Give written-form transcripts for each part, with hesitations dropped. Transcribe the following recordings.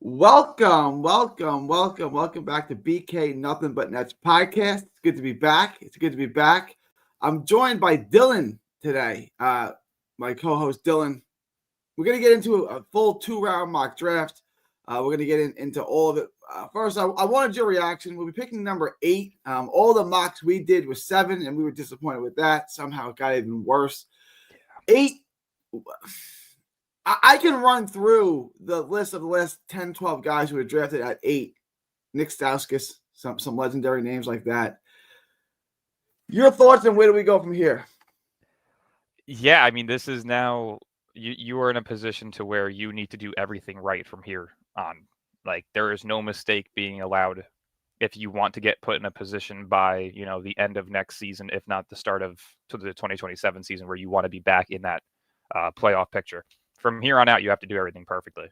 Welcome back to BK Nothing But Nets podcast. It's good to be back. I'm joined by Dylan today. My co-host Dylan. We're gonna get into a full 2-round mock draft. We're gonna get into all of it. First, I wanted your reaction. We'll be picking number 8. All the mocks we did was 7, and we were disappointed with that. Somehow it got even worse. 8. I can run through the list of the last 10, 12 guys who were drafted at 8. Nick Stauskas, some legendary names like that. Your thoughts, and where do we go from here? Yeah, I mean, this is now you are in a position to where you need to do everything right from here on. Like, there is no mistake being allowed if you want to get put in a position by, the end of next season, if not the start of the 2027 season, where you want to be back in that playoff picture. From here on out, you have to do everything perfectly.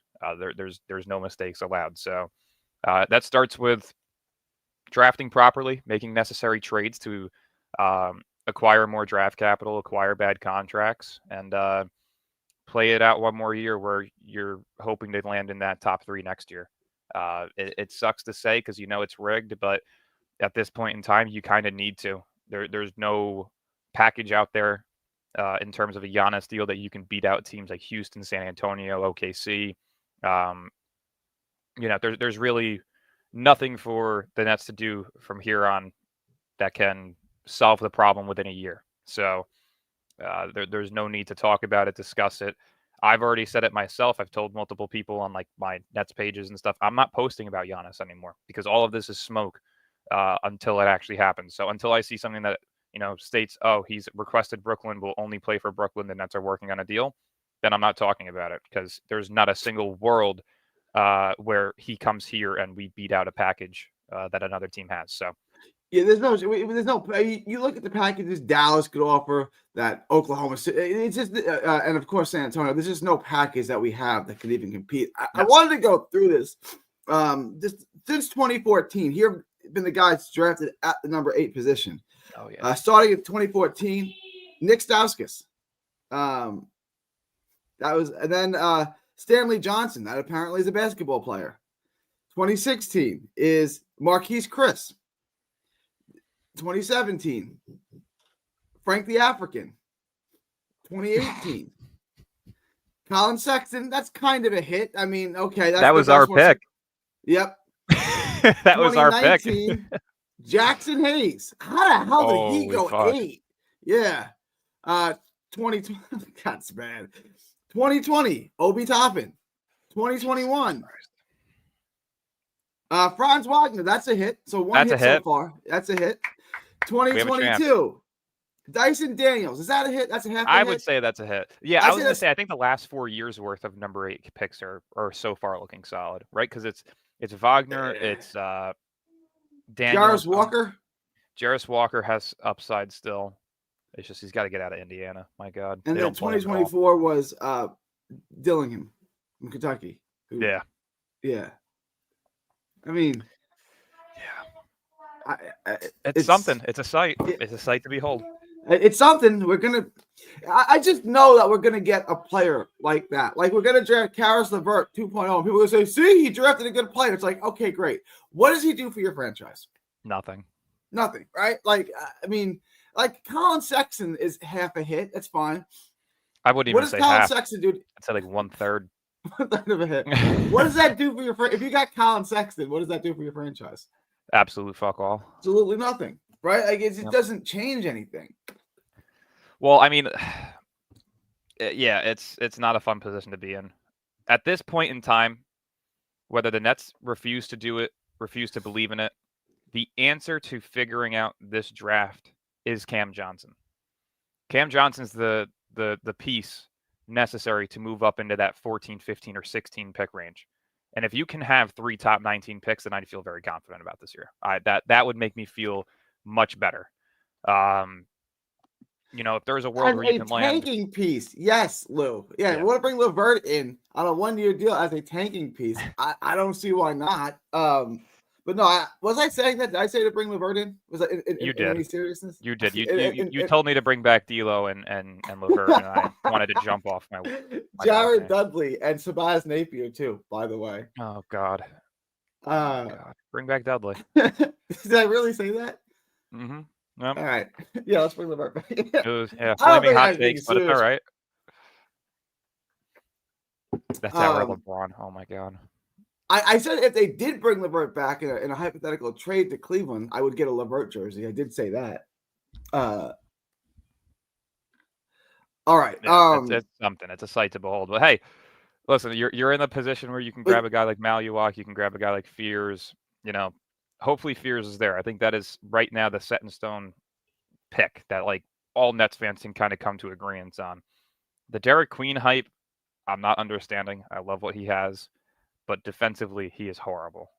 There's no mistakes allowed. So that starts with drafting properly, making necessary trades to acquire more draft capital, acquire bad contracts, and play it out one more year where you're hoping to land in that top 3 next year. It sucks to say because it's rigged, but at this point in time, you kind of need to. There's no package out there in terms of a Giannis deal that you can beat out teams like Houston, San Antonio, OKC. There's really nothing for the Nets to do from here on that can solve the problem within a year. So there's no need to talk about it, discuss it. I've already said it myself. I've told multiple people on like my Nets pages and stuff. I'm not posting about Giannis anymore because all of this is smoke until it actually happens. So until I see something that states, oh, he's requested Brooklyn, will only play for Brooklyn, the Nets are working on a deal, then I'm not talking about it because there's not a single world where he comes here and we beat out a package that another team has. So. Yeah, there's no. You look at the packages Dallas could offer, that Oklahoma City. It's just, and of course San Antonio. There's just no package that we have that could even compete. I wanted to go through this. Just since 2014, here have been the guys drafted at the number 8 position. Oh yeah. Starting in 2014, Nick Stauskas. That was, and then Stanley Johnson. That apparently is a basketball player. 2016 is Marquise Chris. 2017, Frank the African. 2018, Colin Sexton. That's kind of a hit. I mean, okay, that was our pick. Yep, that was our pick. Jackson Hayes. How the hell did he go 8? Yeah. 2020. That's bad. 2020, Obi Toppin. 2021. Franz Wagner. That's a hit. So one hit so far. That's a hit. 2022, Dyson Daniels. Is that a hit? That's a half a hit? I would say that's a hit. Yeah, I was going to say, I think the last 4 years worth of number 8 picks are so far looking solid, right? Because it's Wagner, it's Daniels. Jarris Walker. Jarris Walker has upside still. It's just he's got to get out of Indiana. My God. And then 2024 was Dillingham from Kentucky. Yeah. I mean, it's something. It's a sight. It's a sight to behold. It's something. I just know that we're gonna get a player like that. Like, we're gonna draft Caris LeVert 2.0. People will say, "See, he drafted a good player." It's like, okay, great. What does he do for your franchise? Nothing, right? Like, I mean, like Colin Sexton is half a hit. That's fine. I wouldn't even say half. What does Colin Sexton do? I'd say like 1/3. 1/3 of a hit. What does that do for your if you got Colin Sexton? What does that do for your franchise? Absolute fuck all. Absolutely nothing, right? Like, it doesn't change anything. Well, I mean, yeah, it's not a fun position to be in. At this point in time, whether the Nets refuse to do it, refuse to believe in it, the answer to figuring out this draft is Cam Johnson. Cam Johnson's the piece necessary to move up into that 14, 15, or 16 pick range. And if you can have 3 top 19 picks, then I'd feel very confident about this year. That would make me feel much better. If there's a world where you can land. As a tanking piece. Yes, Lou. Yeah, we want to bring LeVert in on a 1-year deal as a tanking piece. I don't see why not. But But no, was I saying that? Did I say to bring LeVert in? Was that You in did. any seriousness? You did. You told me to bring back D'Lo and LeVert, and I wanted to jump off my Jared balcony. Dudley and Tobias Napier too, by the way. Oh God. God. Bring back Dudley. Did I really say that? Mm-hmm. Yep. All right. Yeah, let's bring LeVert back. It was flaming hot takes, but it's all right. That's our LeBron. Oh my God. I said if they did bring LeVert back in a hypothetical trade to Cleveland, I would get a LeVert jersey. I did say that. All right. Yeah, it's something. It's a sight to behold. But hey, listen, you're in a position where you can grab a guy like Maluak, you can grab a guy like Fears. You know, hopefully Fears is there. I think that is right now the set in stone pick that like all Nets fans can kind of come to agreement on. The Derek Queen hype, I'm not understanding. I love what he has, but defensively he is horrible.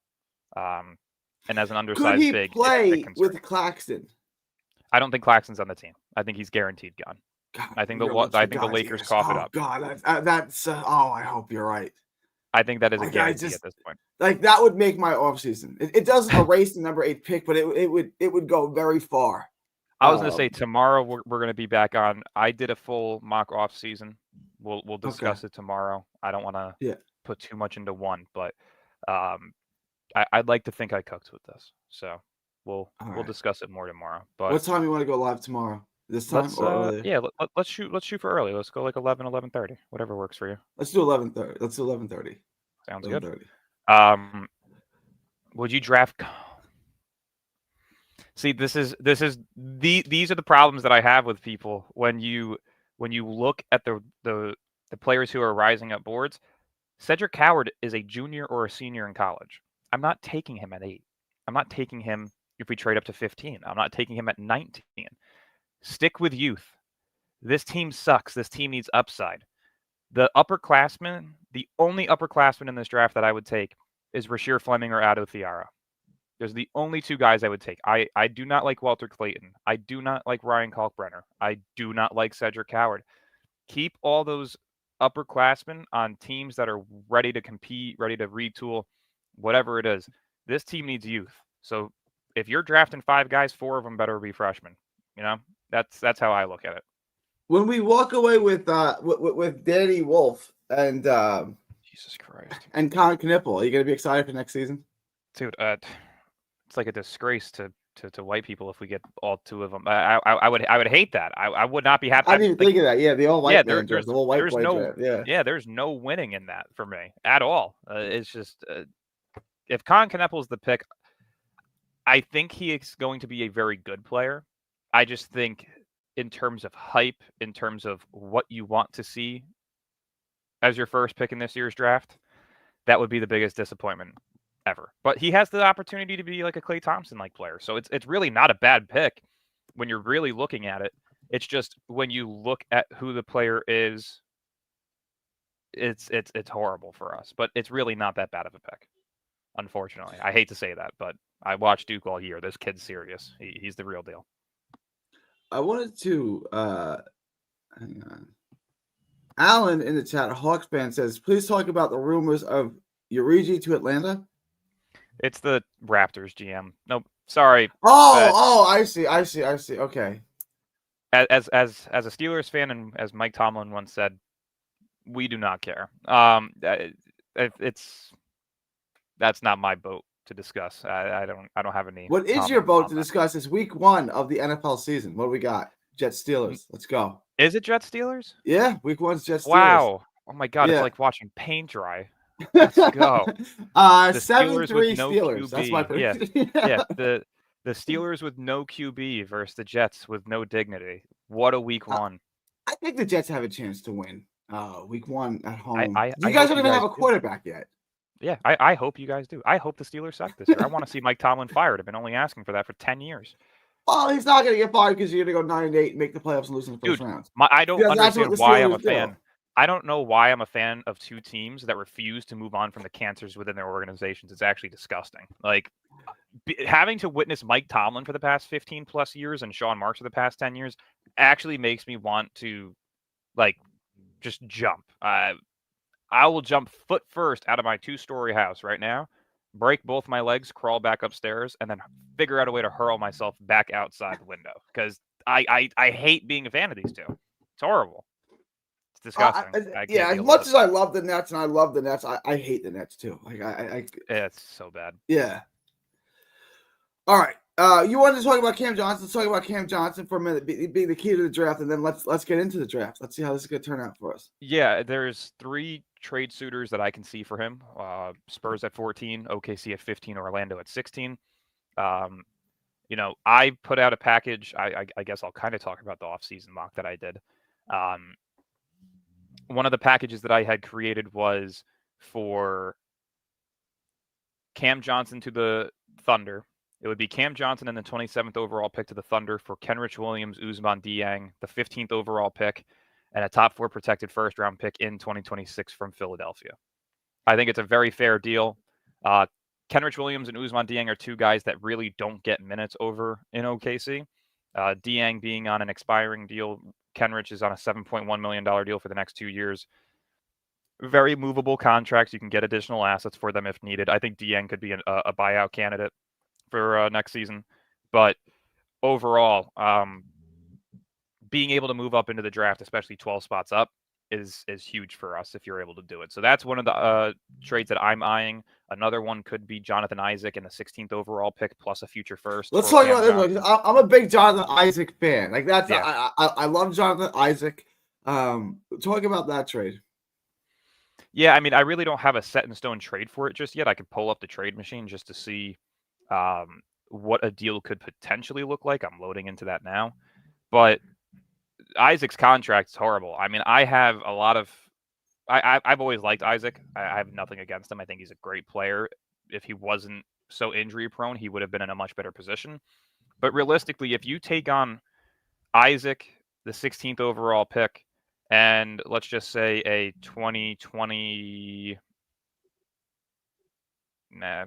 And as an undersized big, play with Claxton? I don't think Claxton's on the team. I think he's guaranteed gone. God, I think the Lakers cough it up. God, that's I hope you're right. I think that is a guarantee at this point. Like that would make my offseason. It doesn't erase the number 8 pick, but it would go very far. I was going to say tomorrow we're going to be back on. I did a full mock off season. We'll discuss it tomorrow. I don't want to put too much into one, but I'd like to think I cooked with this. So we'll discuss it more tomorrow. But what time you want to go live tomorrow? This time or yeah, let's shoot for early. Let's go like 11:30, whatever works for you. Let's do 11:30. Let's do 11:30. Sounds good. Would you draft? See, these are the problems that I have with people when you look at the players who are rising up boards. Cedric Howard is a junior or a senior in college. I'm not taking him at 8. I'm not taking him if we trade up to 15. I'm not taking him at 19. Stick with youth. This team sucks. This team needs upside. The only upperclassman in this draft that I would take is Rasheer Fleming or Ado Thiara. There's the only 2 guys I would take. I do not like Walter Clayton. I do not like Ryan Kalkbrenner. I do not like Cedric Howard. Keep all those upperclassmen on teams that are ready to compete, ready to retool, whatever it is. This team needs youth. So if you're drafting 5 guys, 4 of them better be freshmen. You know, that's how I look at it. When we walk away with Danny Wolf and Jesus Christ and Colin Knippel, are you gonna be excited for next season? Dude, it's like a disgrace to white people if we get all 2 of them. I would hate that. I would not be happy. I didn't even think of that. Yeah, the all white. Yeah, there's no. Yeah, there's no winning in that for me at all. It's just if Colin Knippel is the pick, I think he is going to be a very good player. I just think in terms of hype, in terms of what you want to see as your first pick in this year's draft, that would be the biggest disappointment ever. But he has the opportunity to be like a Klay Thompson-like player. So it's really not a bad pick when you're really looking at it. It's just when you look at who the player is, it's horrible for us. But it's really not that bad of a pick, unfortunately. I hate to say that, but I watched Duke all year. This kid's serious. He's the real deal. I wanted to hang on. Alan in the chat, Hawks fan says, please talk about the rumors of Urigi to Atlanta. It's the Raptors GM. Nope. Sorry. I see. Okay. As a Steelers fan, and as Mike Tomlin once said, we do not care. That's not my boat to discuss. I don't have any. What is your boat to discuss? Is week 1 of the NFL season. What do we got? Jets Steelers. Let's go. Is it Jets Steelers? Yeah, week 1's Jets Steelers. Wow. Oh my God, It's like watching paint dry. Let's go. 7-3 Steelers. QB. That's my prediction. Yeah. The Steelers with no QB versus the Jets with no dignity. What a week 1. I think the Jets have a chance to win week 1 at home. You guys don't even have a quarterback yet. Yeah, I hope you guys do. I hope the Steelers suck this year. I want to see Mike Tomlin fired. I've been only asking for that for 10 years. Well, he's not going to get fired because you're going to go 9-8 and make the playoffs and lose in the first round. I don't understand why I'm a fan. I don't know why I'm a fan of 2 teams that refuse to move on from the cancers within their organizations. It's actually disgusting. Like having to witness Mike Tomlin for the past 15 plus years and Sean Marks for the past 10 years actually makes me want to just jump. I will jump foot first out of my 2-story house right now break both my legs, crawl back upstairs, and then figure out a way to hurl myself back outside the window because I hate being a fan of these two. It's horrible. It's disgusting. I Yeah, can't as deal much with as I love the Nets and I love the Nets, I hate the Nets too. Like it. It's so bad. Yeah. All right. You wanted to talk about Cam Johnson. Let's talk about Cam Johnson for a minute, being the key to the draft, and then let's get into the draft. Let's see how this is going to turn out for us. Yeah, there's 3 trade suitors that I can see for him. Spurs at 14, OKC at 15, Orlando at 16. I put out a package. I guess I'll kind of talk about the offseason mock that I did. One of the packages that I had created was for Cam Johnson to the Thunder. It would be Cam Johnson and the 27th overall pick to the Thunder for Kenrich Williams, Ousmane Dieng, the 15th overall pick, and a top 4 protected first-round pick in 2026 from Philadelphia. I think it's a very fair deal. Kenrich Williams and Ousmane Dieng are 2 guys that really don't get minutes over in OKC. Dieng being on an expiring deal. Kenrich is on a $7.1 million deal for the next 2 years. Very movable contracts. You can get additional assets for them if needed. I think Dieng could be a buyout candidate for next season. But overall, being able to move up into the draft, especially 12 spots up, is huge for us if you're able to do it. So that's one of the trades that I'm eyeing. Another one could be Jonathan Isaac and the 16th overall pick plus a future first. Let's talk about this one. I'm a big Jonathan Isaac fan. Like that's I love Jonathan Isaac. Talk about that trade. Yeah, I mean, I really don't have a set in stone trade for it just yet. I could pull up the trade machine just to see what a deal could potentially look like. I'm loading into that now. But Isaac's contract is horrible. I mean, I have a lot of I've always liked Isaac. I have nothing against him. I think he's a great player. If he wasn't so injury prone, he would have been in a much better position. But realistically, if you take on Isaac, the 16th overall pick, and let's just say a 2020,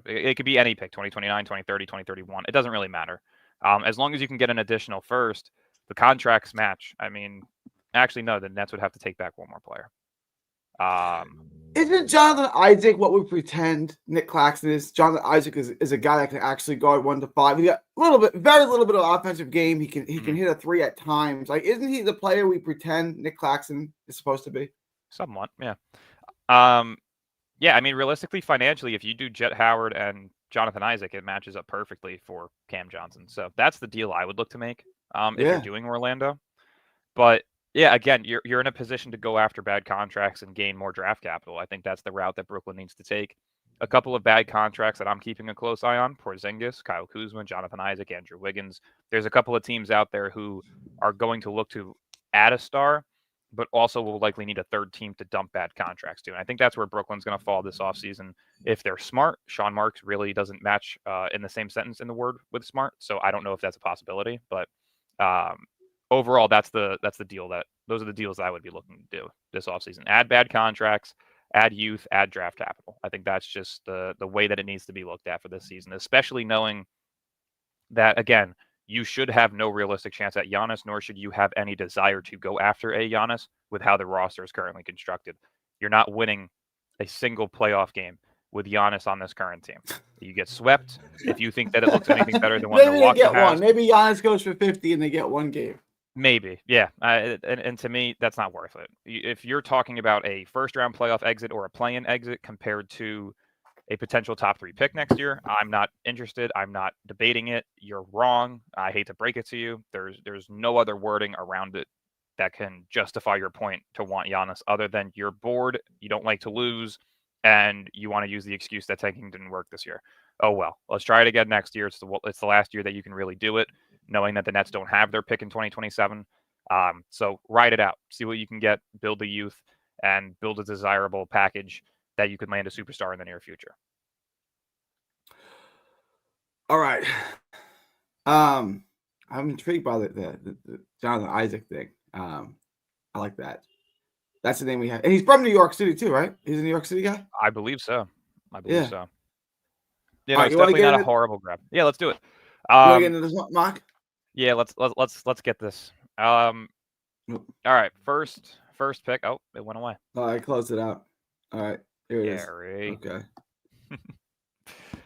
it could be any pick, 2029, 2030, 2031. It doesn't really matter. As long as you can get an additional first, the contracts match. I mean, actually, no, the Nets would have to take back one more player. Isn't Jonathan Isaac what we pretend Nick Claxton is? Jonathan Isaac is a guy that can actually guard 1 to 5. He got very little bit of offensive game. He can hit a 3 at times. Like, isn't he the player we pretend Nick Claxton is supposed to be? Somewhat, yeah. Yeah, I mean, realistically, financially, if you do Jet Howard and Jonathan Isaac, it matches up perfectly for Cam Johnson. So that's the deal I would look to make if you're doing Orlando. But yeah, again, you're in a position to go after bad contracts and gain more draft capital. I think that's the route that Brooklyn needs to take. A couple of bad contracts that I'm keeping a close eye on: Porzingis, Kyle Kuzma, Jonathan Isaac, Andrew Wiggins. There's a couple of teams out there who are going to look to add a star, but also will likely need a third team to dump bad contracts to. And I think that's where Brooklyn's going to fall this offseason. If they're smart, Sean Marks really doesn't match in the same sentence in the word with smart. So I don't know if that's a possibility, but overall, those are the deals I would be looking to do this offseason. Add bad contracts, add youth, add draft capital. I think that's just the way that it needs to be looked at for this season, especially knowing that, again, you should have no realistic chance at Giannis, nor should you have any desire to go after a Giannis with how the roster is currently constructed. You're not winning a single playoff game with Giannis on this current team. You get swept if you think that it looks anything better than what Milwaukee has. Maybe they get one. Maybe Giannis goes for 50 and they get one game. Maybe, yeah. And to me, that's not worth it. If you're talking about a first-round playoff exit or a play-in exit compared to a potential top 3 pick next year, I'm not interested. I'm not debating it. You're wrong. I hate to break it to you. There's no other wording around it that can justify your point to want Giannis other than you're bored, you don't like to lose, and you want to use the excuse that tanking didn't work this year. Oh, well, let's try it again next year. It's the last year that you can really do it, knowing that the Nets don't have their pick in 2027. So ride it out. See what you can get, build the youth, and build a desirable package that you could land a superstar in the near future. All right. I'm intrigued by the Jonathan Isaac thing. I like that. That's the name we have. And he's from New York City too, right? He's a New York City guy? I believe so. Yeah, no, it's definitely not a horrible grab. Yeah, let's do it. You want to get into this one, Mark? Yeah, let's get this. All right, first pick. Oh, it went away. Oh, I closed it out. All right, here it is. Gary. Okay.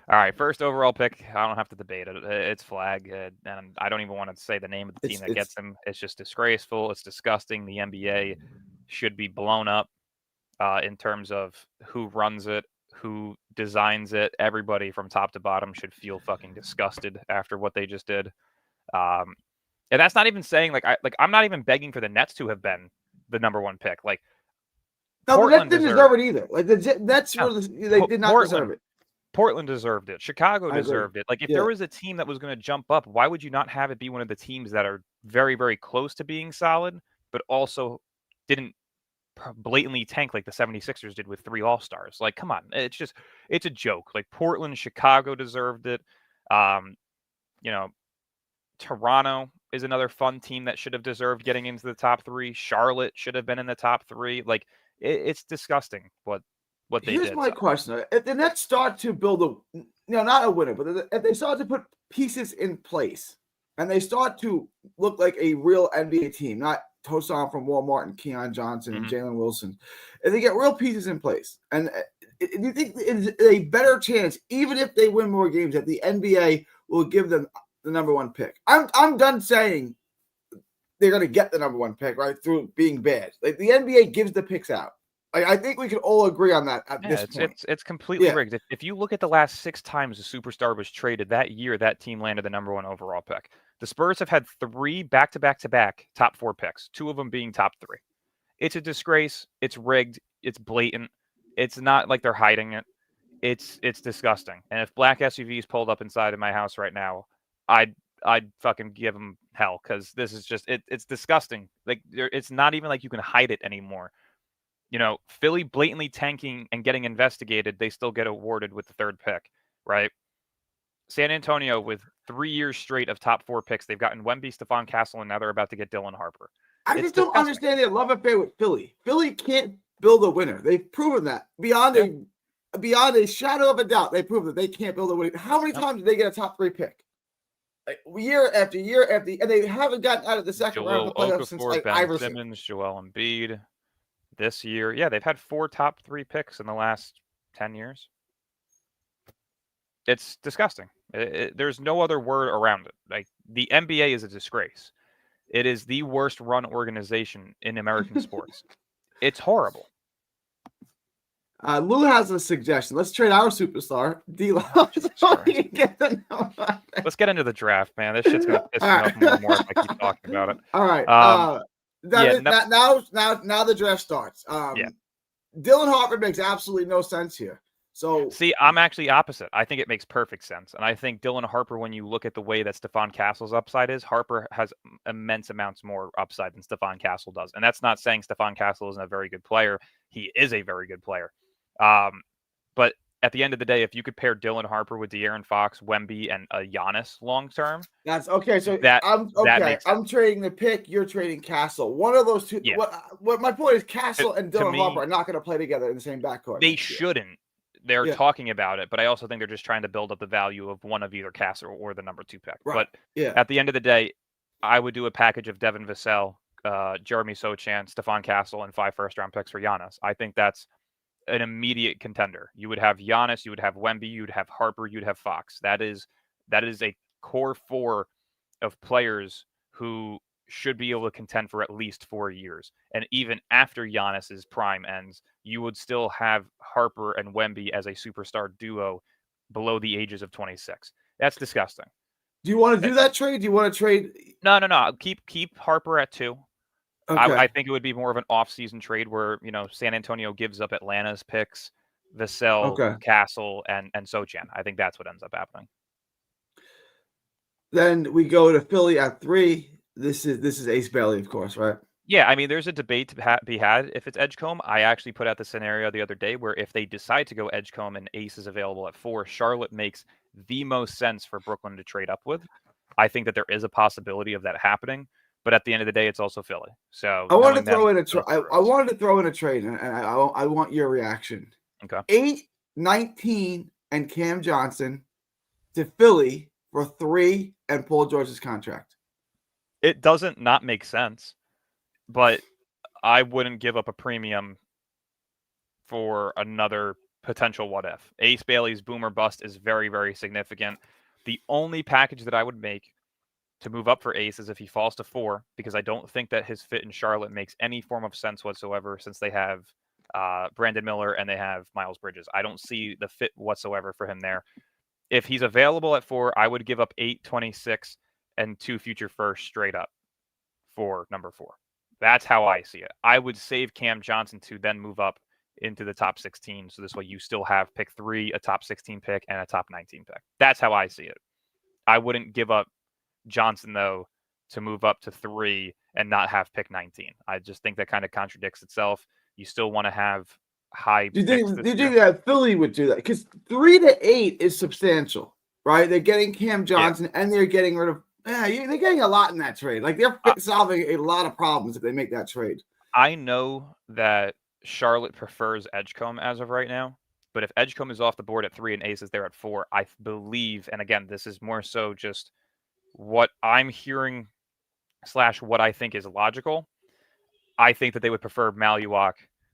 All right, first overall pick. I don't have to debate it. It's Flag, and I don't even want to say the name of the team that gets him. It's just disgraceful. It's disgusting. The NBA should be blown up in terms of who runs it, who designs it. Everybody from top to bottom should feel fucking disgusted after what they just did. And that's not even saying I'm not even begging for the Nets to have been the number one pick. Like, no, Portland the Nets didn't deserve it either. Like the Nets they did not deserve it. Portland deserved it. Chicago deserved it. Like, if there was a team that was going to jump up, why would you not have it be one of the teams that are very, very close to being solid, but also didn't blatantly tank like the 76ers did with 3 All-Stars? Like, come on. It's a joke. Like, Portland, Chicago deserved it. Toronto is another fun team that should have deserved getting into the top 3. Charlotte should have been in the top 3. Like, it's disgusting what they did. Here's my question: if the Nets start to build not a winner, but if they start to put pieces in place and they start to look like a real NBA team, not Tosan from Walmart and Keon Johnson and Jalen Wilson, if they get real pieces in place, and do you think it's a better chance, even if they win more games, that the NBA will give them the number one pick? I'm done saying they're going to get the number one pick, right, through being bad. Like, the NBA gives the picks out. I think we can all agree on that at this point. It's completely rigged. If you look at the last 6 times a superstar was traded, that year that team landed the number one overall pick. The Spurs have had 3 back-to-back-to-back top 4 picks, 2 of them being top 3. It's a disgrace. It's rigged. It's blatant. It's not like they're hiding it. It's disgusting. And if black SUVs pulled up inside of my house right now, I'd fucking give them hell, because this is just it's disgusting. Like, it's not even like you can hide it anymore. Philly blatantly tanking and getting investigated, they still get awarded with the 3rd pick, right? San Antonio with 3 years straight of top 4 picks. They've gotten Wemby, Stephon Castle, and now they're about to get Dylan Harper. I just don't understand their love affair with Philly. Philly can't build a winner. They've proven that beyond a shadow of a doubt. They've proven that they can't build a winner. How many times did they get a top 3 pick? Like, year after year after, and they haven't gotten out of the second round of the playoffs since Ben Iverson. Simmons, Joel Embiid. This year, they've had 4 top 3 picks in the last 10 years. It's disgusting. There's no other word around it. Like, the NBA is a disgrace. It is the worst run organization in American sports. It's horrible. Lou has a suggestion. Let's trade our superstar, D-Lo. Let's get into the draft, man. This shit's going to piss me off more and more if I keep talking about it. All right. Now the draft starts. Dylan Harper makes absolutely no sense here. So, see, I'm actually opposite. I think it makes perfect sense. And I think Dylan Harper, when you look at the way that Stephon Castle's upside is, Harper has immense amounts more upside than Stephon Castle does. And that's not saying Stephon Castle isn't a very good player. He is a very good player. But at the end of the day, if you could pair Dylan Harper with De'Aaron Fox, Wemby, and Giannis long term, that's okay. So I'm trading the pick. You're trading Castle. One of those two. Yeah. What my point is, Castle and Dylan Harper are not going to play together in the same backcourt. They shouldn't. They're talking about it, but I also think they're just trying to build up the value of one of either Castle or the number 2 pick. Right. But at the end of the day, I would do a package of Devin Vassell, Jeremy Sochan, Stephon Castle, and 5 first-round picks for Giannis. I think that's an immediate contender. You would have Giannis, you would have Wemby, you'd have Harper, you'd have Fox. That is a core 4 of players who should be able to contend for at least 4 years. And even after Giannis's prime ends, you would still have Harper and Wemby as a superstar duo below the ages of 26. That's disgusting. Do you want to do that trade? Do you want to trade? No. Keep Harper at 2. Okay. I think it would be more of an off-season trade where, San Antonio gives up Atlanta's picks, Vassell, Castle, and Sochan. I think that's what ends up happening. Then we go to Philly at 3. This is Ace Bailey, of course, right? Yeah, I mean, there's a debate to be had if it's Edgecombe. I actually put out the scenario the other day where if they decide to go Edgecombe and Ace is available at 4, Charlotte makes the most sense for Brooklyn to trade up with. I think that there is a possibility of that happening. But at the end of the day, it's also Philly. So I wanted to throw in a trade, and I want your reaction. Okay. 8, 19, and Cam Johnson to Philly for 3 and Paul George's contract. It doesn't not make sense, but I wouldn't give up a premium for another potential what if. Ace Bailey's boom or bust is very, very significant. The only package that I would make to move up for Ace is if he falls to 4, because I don't think that his fit in Charlotte makes any form of sense whatsoever, since they have Brandon Miller and they have Miles Bridges. I don't see the fit whatsoever for him there. If he's available at 4, I would give up 8, 26, and 2 future firsts straight up for number 4. That's how I see it. I would save Cam Johnson to then move up into the top 16. So this way you still have pick 3, a top 16 pick, and a top 19 pick. That's how I see it. I wouldn't give up Johnson, though, to move up to 3 and not have pick 19. I just think that kind of contradicts itself. You still want to have high Do you picks think, this do you year. think that Philly would do that? Because 3 to 8 is substantial, right? They're getting Cam Johnson and they're getting rid of they're getting a lot in that trade. Like they're solving a lot of problems if they make that trade. I know that Charlotte prefers Edgecombe as of right now, but if Edgecombe is off the board at 3 and Ace is there at 4, I believe, and again, this is more so just what I'm hearing / what I think is logical. I think that they would prefer Maluak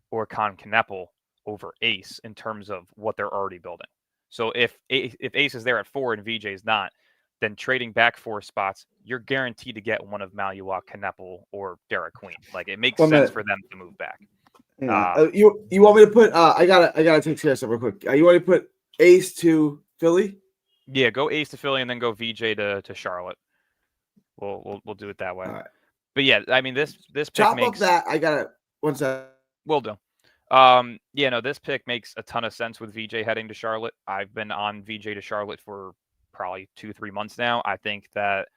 or Con Kneppel over Ace in terms of what they're already building. So if Ace is there at 4 and VJ is not, then trading back 4 spots, you're guaranteed to get one of Maluak, Kneppel, or Derek Queen. Like it makes sense for them to move back. You want me to put? I gotta take care of something real quick. You want to put Ace to Philly? Yeah, go Ace to Philly and then go VJ to Charlotte. We'll do it that way. All right. But yeah, I mean this pick chop makes up that. I gotta. What's that? Will do. This pick makes a ton of sense with VJ heading to Charlotte. I've been on VJ to Charlotte for probably 2-3 months now. I think that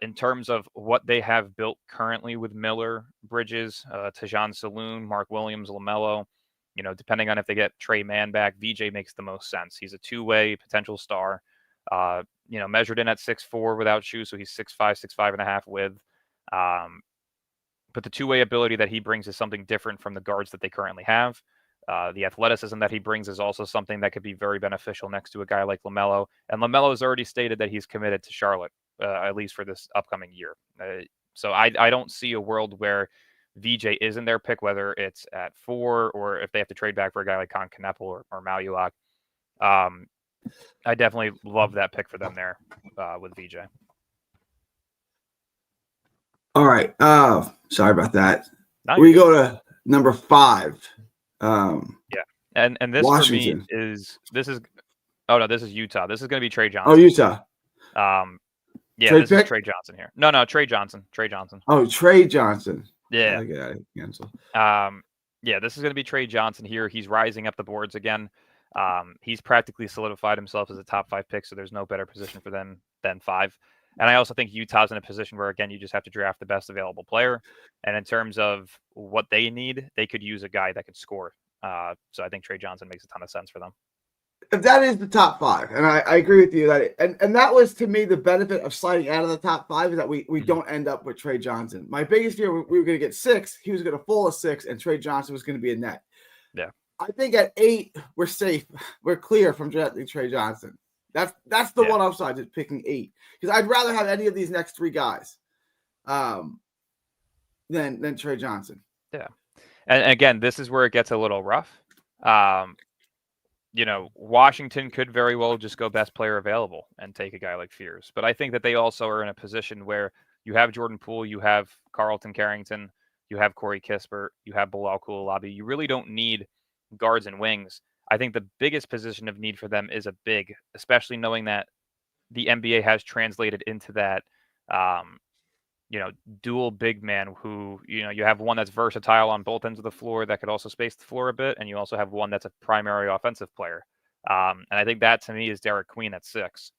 in terms of what they have built currently with Miller, Bridges, Tajon Saloon, Mark Williams, LaMelo, depending on if they get Trey Mann back, VJ makes the most sense. He's a 2-way potential star. Measured in at 6'4" without shoes, so he's 6'5", 6'5.5" with. But the 2-way ability that he brings is something different from the guards that they currently have. The athleticism that he brings is also something that could be very beneficial next to a guy like LaMelo. And LaMelo has already stated that he's committed to Charlotte, at least for this upcoming year. So I don't see a world where VJ isn't their pick, whether it's at 4 or if they have to trade back for a guy like Con Kneppel or Maluak. I definitely love that pick for them there with VJ. All right. Sorry about that. No, we go to number 5. And this Washington. For me is this is Utah. This is going to be Trey Johnson. Oh, Utah. This is Trey Johnson here. No, Trey Johnson. Oh, Trey Johnson. Yeah. Cancel. This is going to be Trey Johnson here. He's rising up the boards again. He's practically solidified himself as a top 5 pick, so there's no better position for them than 5. And I also think Utah's in a position where, again, you just have to draft the best available player. And in terms of what they need, they could use a guy that could score. So I think Trey Johnson makes a ton of sense for them. If that is the top 5, and I agree with you that and that was to me the benefit of sliding out of the top 5 is that we don't end up with Trey Johnson. My biggest fear, we were going to get 6, he was going to fall at 6, and Trey Johnson was going to be a net. Yeah. I think at 8, we're safe. We're clear from drafting Trey Johnson. That's the one upside, just picking 8. Because I'd rather have any of these next 3 guys than Trey Johnson. Yeah. And again, this is where it gets a little rough. Washington could very well just go best player available and take a guy like Fears. But I think that they also are in a position where you have Jordan Poole, you have Carlton Carrington, you have Corey Kispert, you have Bilal Coulibaly. You really don't need guards and wings. I think the biggest position of need for them is a big, especially knowing that the NBA has translated into that, dual big man who, you have one that's versatile on both ends of the floor that could also space the floor a bit. And you also have one that's a primary offensive player. And I think that to me is Derek Queen at 6.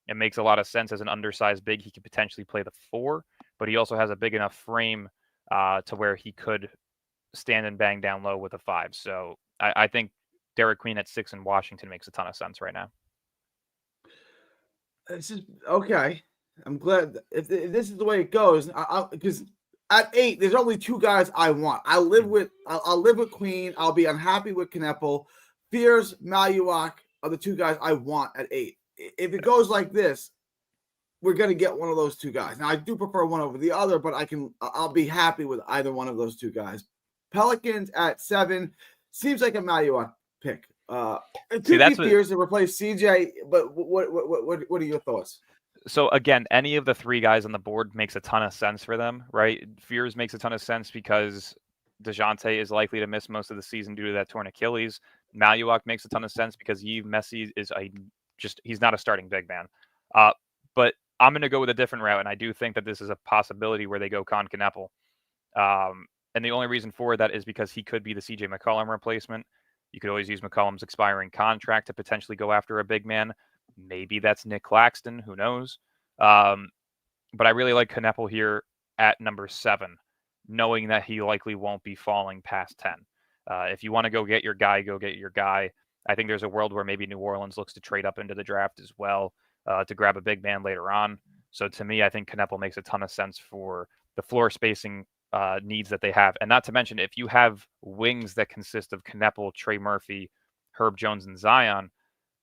It makes a lot of sense as an undersized big. He could potentially play the 4, but he also has a big enough frame to where he could stand and bang down low with a 5. So I think Derek Queen at 6 in Washington makes a ton of sense right now. This is okay. I'm glad if this is the way it goes, because at 8, there's only 2 guys I want. I'll live with Queen. I'll be unhappy with Kneppel. Fears, Maluak are the 2 guys I want at 8. If it goes like this, we're gonna get one of those 2 guys. Now I do prefer one over the other, but I'll be happy with either one of those 2 guys. Pelicans at 7 seems like a Maluak pick. See, that's Two years to replace CJ. But what are your thoughts? So again, any of the three guys on the board makes a ton of sense for them, right? Fears makes a ton of sense because DeJounte is likely to miss most of the season due to that torn Achilles. Maluak makes a ton of sense because Yves Messi is he's not a starting big man. But I'm going to go with a different route, and I do think that this is a possibility where they go Con Kneppel. And the only reason for that is because he could be the CJ McCollum replacement. You could always use McCollum's expiring contract to potentially go after a big man. Maybe that's Nick Claxton. Who knows? But I really like Kneppel here at number 7, knowing that he likely won't be falling past 10. If you want to go get your guy, go get your guy. I think there's a world where maybe New Orleans looks to trade up into the draft as well to grab a big man later on. So to me, I think Kneppel makes a ton of sense for the floor spacing needs that they have. And not to mention, if you have wings that consist of Kneppel, Trey Murphy, Herb Jones, and Zion,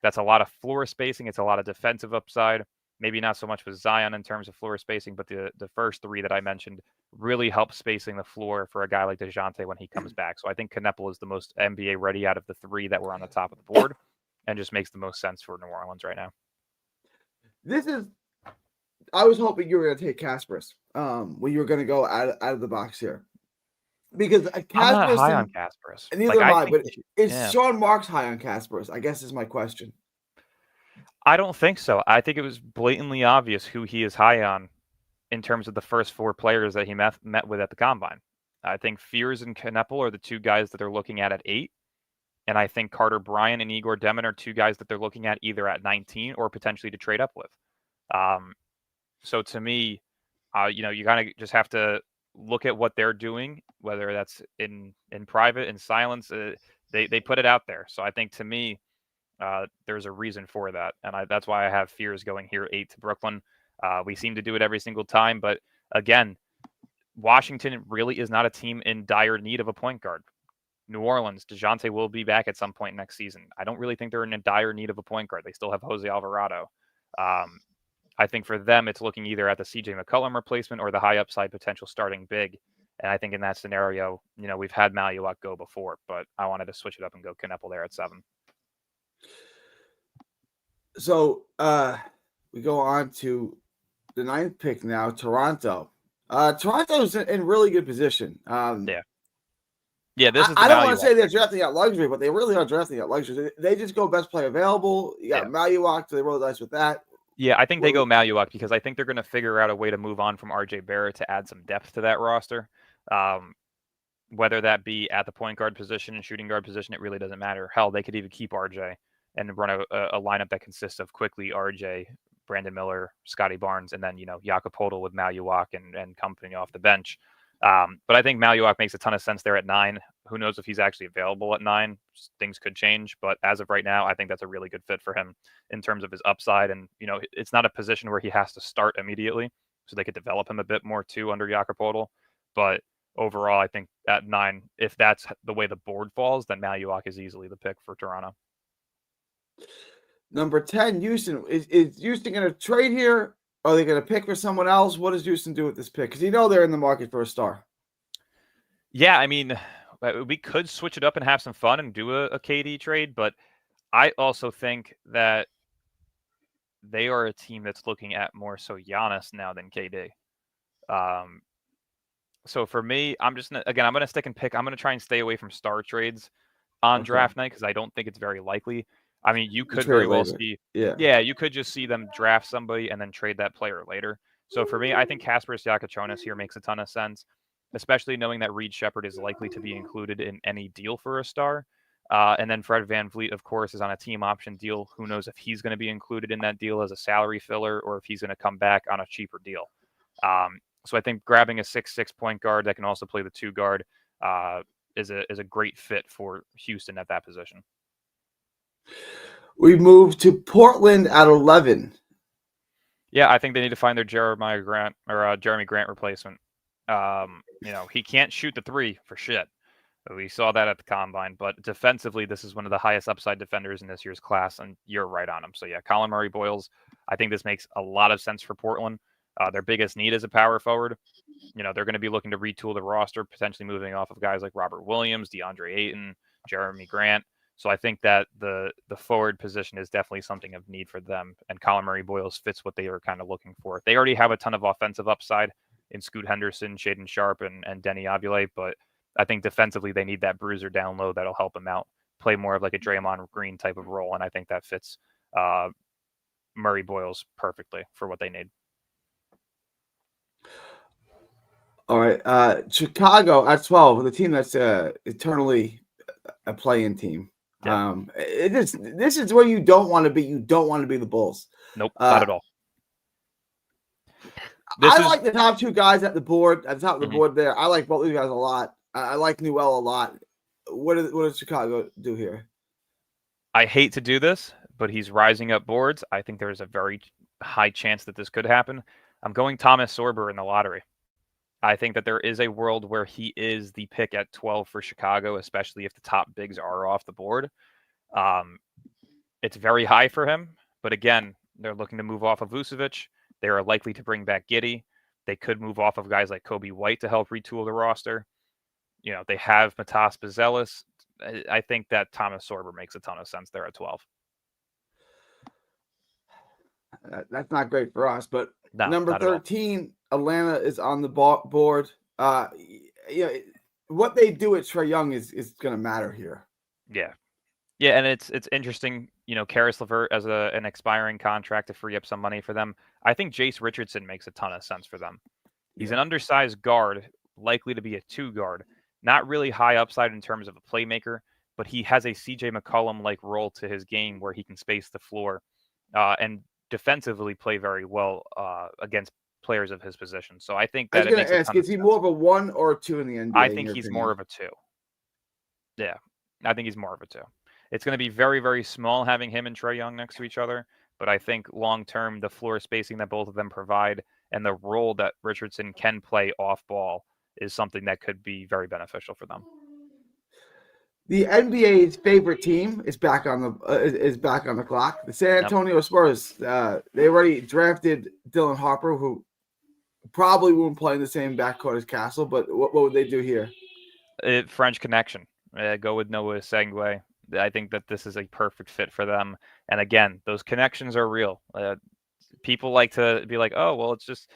that's a lot of floor spacing. It's a lot of defensive upside. Maybe not so much with Zion in terms of floor spacing, but the first 3 that I mentioned really help spacing the floor for a guy like DeJounte when he comes back. So I think Kneppel is the most NBA ready out of the 3 that were on the top of the board and just makes the most sense for New Orleans right now. I was hoping you were going to take Kasparas when you were going to go out of the box here. Because I'm not high on Kasparas. Neither am I, but is Sean Marks high on Kasparas? I guess is my question. I don't think so. I think it was blatantly obvious who he is high on in terms of the first 4 players that he met with at the Combine. I think Fears and Kneppel are the 2 guys that they're looking at 8. And I think Carter Bryant and Igor Demin are 2 guys that they're looking at either at 19 or potentially to trade up with. So to me, you kind of just have to look at what they're doing, whether that's in private, in silence. They put it out there. So I think to me, there's a reason for that. And that's why I have Fears going here 8 to Brooklyn. We seem to do it every single time. But again, Washington really is not a team in dire need of a point guard. New Orleans, DeJounte will be back at some point next season. I don't really think they're in a dire need of a point guard. They still have Jose Alvarado. I think for them, it's looking either at the CJ McCollum replacement or the high upside potential starting big. And I think in that scenario, we've had Maluak go before, but I wanted to switch it up and go Kneppel there at 7. So we go on to the 9th pick now, Toronto. Toronto's in really good position. Yeah, this is. I don't want to say they're drafting at luxury, but they really are drafting at luxury. They just go best player available. You got Maluak, so they roll the dice with that. Yeah, I think they go Maluak because I think they're going to figure out a way to move on from RJ Barrett to add some depth to that roster. Whether that be at the point guard position and shooting guard position, it really doesn't matter. Hell, they could even keep RJ and run a lineup that consists of quickly RJ, Brandon Miller, Scotty Barnes, and then Jakob Poeltl with Maluak and company off the bench. But I think Maluak makes a ton of sense there at 9. Who knows if he's actually available at 9? Things could change, but as of right now, I think that's a really good fit for him in terms of his upside. And it's not a position where he has to start immediately, so they could develop him a bit more too under Jakob Poeltl. But overall, I think at 9, if that's the way the board falls, then Maluak is easily the pick for Toronto. Number 10, Houston. Is Houston going to trade here? Are they going to pick for someone else? What does Houston do with this pick? Because they're in the market for a star. Yeah, I mean, we could switch it up and have some fun and do a KD trade, but I also think that they are a team that's looking at more so Giannis now than KD. So for me, I'm going to stick and pick. I'm going to try and stay away from star trades on draft night because I don't think it's very likely. I mean, you could very well see, you could just see them draft somebody and then trade that player later. So for me, I think Kasparas Giacochonis here makes a ton of sense, especially knowing that Reed Shepherd is likely to be included in any deal for a star. And then Fred VanVleet, of course, is on a team option deal. Who knows if he's going to be included in that deal as a salary filler or if he's going to come back on a cheaper deal. So I think grabbing a 6'6" point guard that can also play the 2 guard is a great fit for Houston at that position. We move to Portland at 11. Yeah, I think they need to find their Jeremy Grant replacement. He can't shoot the 3 for shit. We saw that at the Combine, but defensively, this is one of the highest upside defenders in this year's class, and you're right on him. So yeah, Colin Murray-Boyles, I think this makes a lot of sense for Portland. Their biggest need is a power forward. They're going to be looking to retool the roster, potentially moving off of guys like Robert Williams, DeAndre Ayton, Jeremy Grant. So I think that the forward position is definitely something of need for them, and Colin Murray-Boyles fits what they were kind of looking for. They already have a ton of offensive upside in Scoot Henderson, Shaden Sharp, and Denny Avila, but I think defensively they need that bruiser down low that'll help them out, play more of like a Draymond Green type of role, and I think that fits Murray-Boyles perfectly for what they need. All right, Chicago at 12, the team that's eternally a play-in team. Yeah. This is where you don't want to be. You don't want to be the Bulls. Nope, not at all. Like the top two guys at the board, at the top of the board there. I like both these guys a lot. I like Newell a lot. What does Chicago do here? I hate to do this, but he's rising up boards. I think there's a very high chance that this could happen. I'm going Thomas Sorber in the lottery. I think that there is a world where he is the pick at 12 for Chicago, especially if the top bigs are off the board. It's very high for him, but again, they're looking to move off of Vucevic. They are likely to bring back Giddey. They could move off of guys like Kobe White to help retool the roster. You know, they have Matas Buzelis. I think that Thomas Sorber makes a ton of sense there at 12. That's not great for us, but no, number 13, Atlanta is on the board. What they do at Trae Young is going to matter here. Yeah, and it's interesting. You know, Karis LeVert as an expiring contract to free up some money for them. I think Jace Richardson makes a ton of sense for them. He's an undersized guard, likely to be a 2 guard. Not really high upside in terms of a playmaker, but he has a CJ McCollum-like role to his game where he can space the floor and defensively play very well against players of his position. So I think that I was going to ask, is he more of a 1 or a 2 in the NBA? I think he's more of a 2. Yeah, I think he's more of a 2. It's going to be very, very small having him and Trae Young next to each other, but I think long-term, the floor spacing that both of them provide and the role that Richardson can play off ball is something that could be very beneficial for them. The NBA's favorite team is back on the clock. The San Antonio Spurs. They already drafted Dylan Harper, who probably won't play in the same backcourt as Castle. But what would they do here? French connection. Go with Noah Sengue. I think that this is a perfect fit for them. And again, those connections are real. People like to be like, oh, well, it's just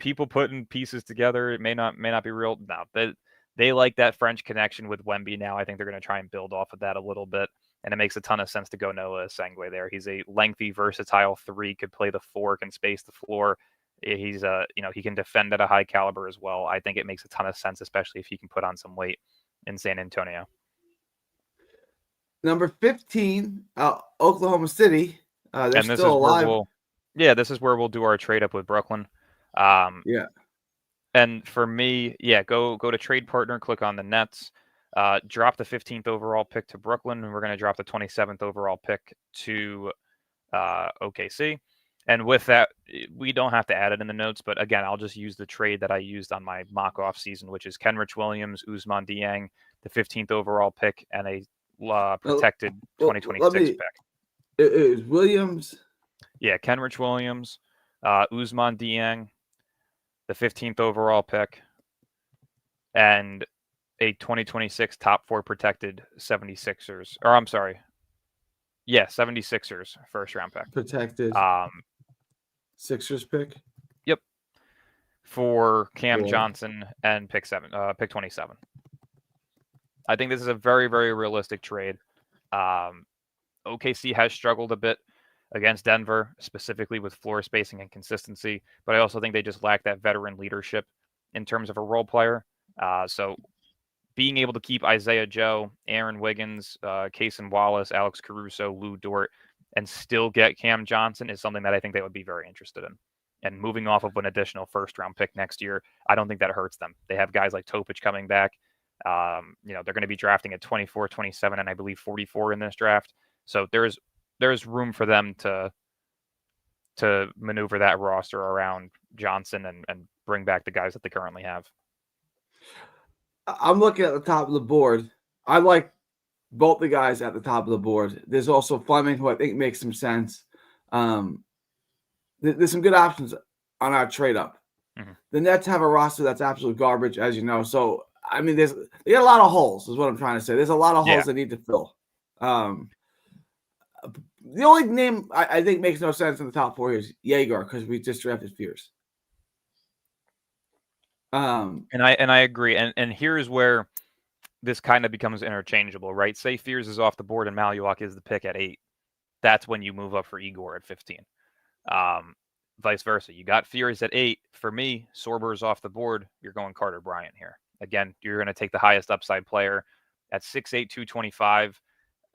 people putting pieces together. It may not be real. No, they like that French connection with Wemby now. I think they're going to try and build off of that a little bit. And it makes a ton of sense to go Noah Sengue there. He's a lengthy, versatile 3, could play the 4, can space the floor. He's he can defend at a high caliber as well. I think it makes a ton of sense, especially if he can put on some weight in San Antonio. Number 15, Oklahoma City. They're still alive. This is where we'll do our trade up with Brooklyn. And for me, go to trade partner, click on the Nets, drop the 15th overall pick to Brooklyn, and we're going to drop the 27th overall pick to OKC. And with that, we don't have to add it in the notes, but again, I'll just use the trade that I used on my mock off season, which is Kenrich Williams, Ousmane Dieng, the 15th overall pick, and a protected 2026 pick. It is Williams. Yeah, Kenrich Williams, Ousmane Dieng, the 15th overall pick, and a 2026 top 4 protected 76ers. Or I'm sorry. Yeah, 76ers first round pick. Protected. Sixers pick? Yep. For Cam Johnson and pick 27. I think this is a very, very realistic trade. OKC has struggled a bit against Denver, specifically with floor spacing and consistency, but I also think they just lack that veteran leadership in terms of a role player. So being able to keep Isaiah Joe, Aaron Wiggins, Cason Wallace, Alex Caruso, Lou Dort, and still get Cam Johnson is something that I think they would be very interested in. And moving off of an additional first-round pick next year, I don't think that hurts them. They have guys like Topic coming back. They're going to be drafting at 24, 27, and I believe 44 in this draft. So there's room for them to maneuver that roster around Johnson and bring back the guys that they currently have. I'm looking at the top of the board. I like both the guys at the top of the board. There's also Fleming, who I think makes some sense. There's some good options on our trade up. Mm-hmm. The Nets have a roster that's absolute garbage, as you know. So, I mean, they got a lot of holes, is what I'm trying to say. There's a lot of holes they need to fill. The only name I think makes no sense in the top 4 is Jaeger because we just drafted Fierce. And I agree. And here's where this kind of becomes interchangeable, right? Say Fears is off the board and Maluak is the pick at 8. That's when you move up for Igor at 15. Vice versa. You got Fears at 8. For me, Sorber is off the board. You're going Carter Bryant here. Again, you're going to take the highest upside player at 6'8", 225.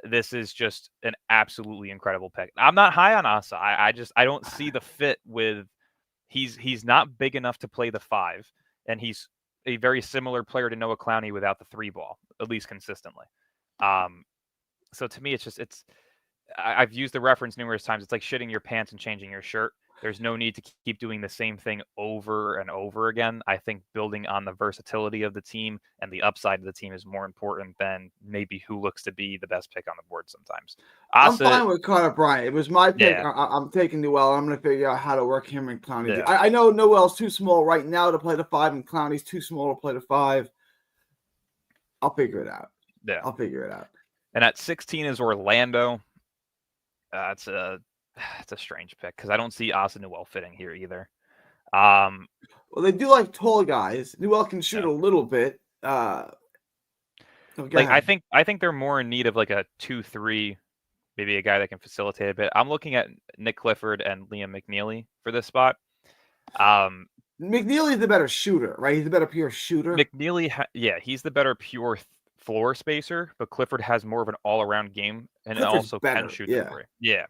This is just an absolutely incredible pick. I'm not high on Asa. I don't see the fit with. He's not big enough to play the 5, and he's a very similar player to Noah Clowney without the 3 ball, at least consistently. So to me, I've used the reference numerous times. It's like shitting your pants and changing your shirt. There's no need to keep doing the same thing over and over again. I think building on the versatility of the team and the upside of the team is more important than maybe who looks to be the best pick on the board sometimes. Asa, I'm fine with Carter Bryant. It was my pick. Yeah. I'm taking Newell. I'm going to figure out how to work him and Clowney. Yeah. I know Newell's too small right now to play the 5, and Clowney's too small to play the 5. I'll figure it out. Yeah. I'll figure it out. And at 16 is Orlando. It's a strange pick because I don't see Asa Newell fitting here either. Well, they do like tall guys. Newell can shoot a little bit. I think they're more in need of like a 2-3, maybe a guy that can facilitate a bit. I'm looking at Nick Clifford and Liam McNeely for this spot. McNeely's the better shooter, right? He's the better pure shooter. McNeely, he's the better pure floor spacer, but Clifford has more of an all-around game and Clifford's also better, can shoot the 3. Yeah.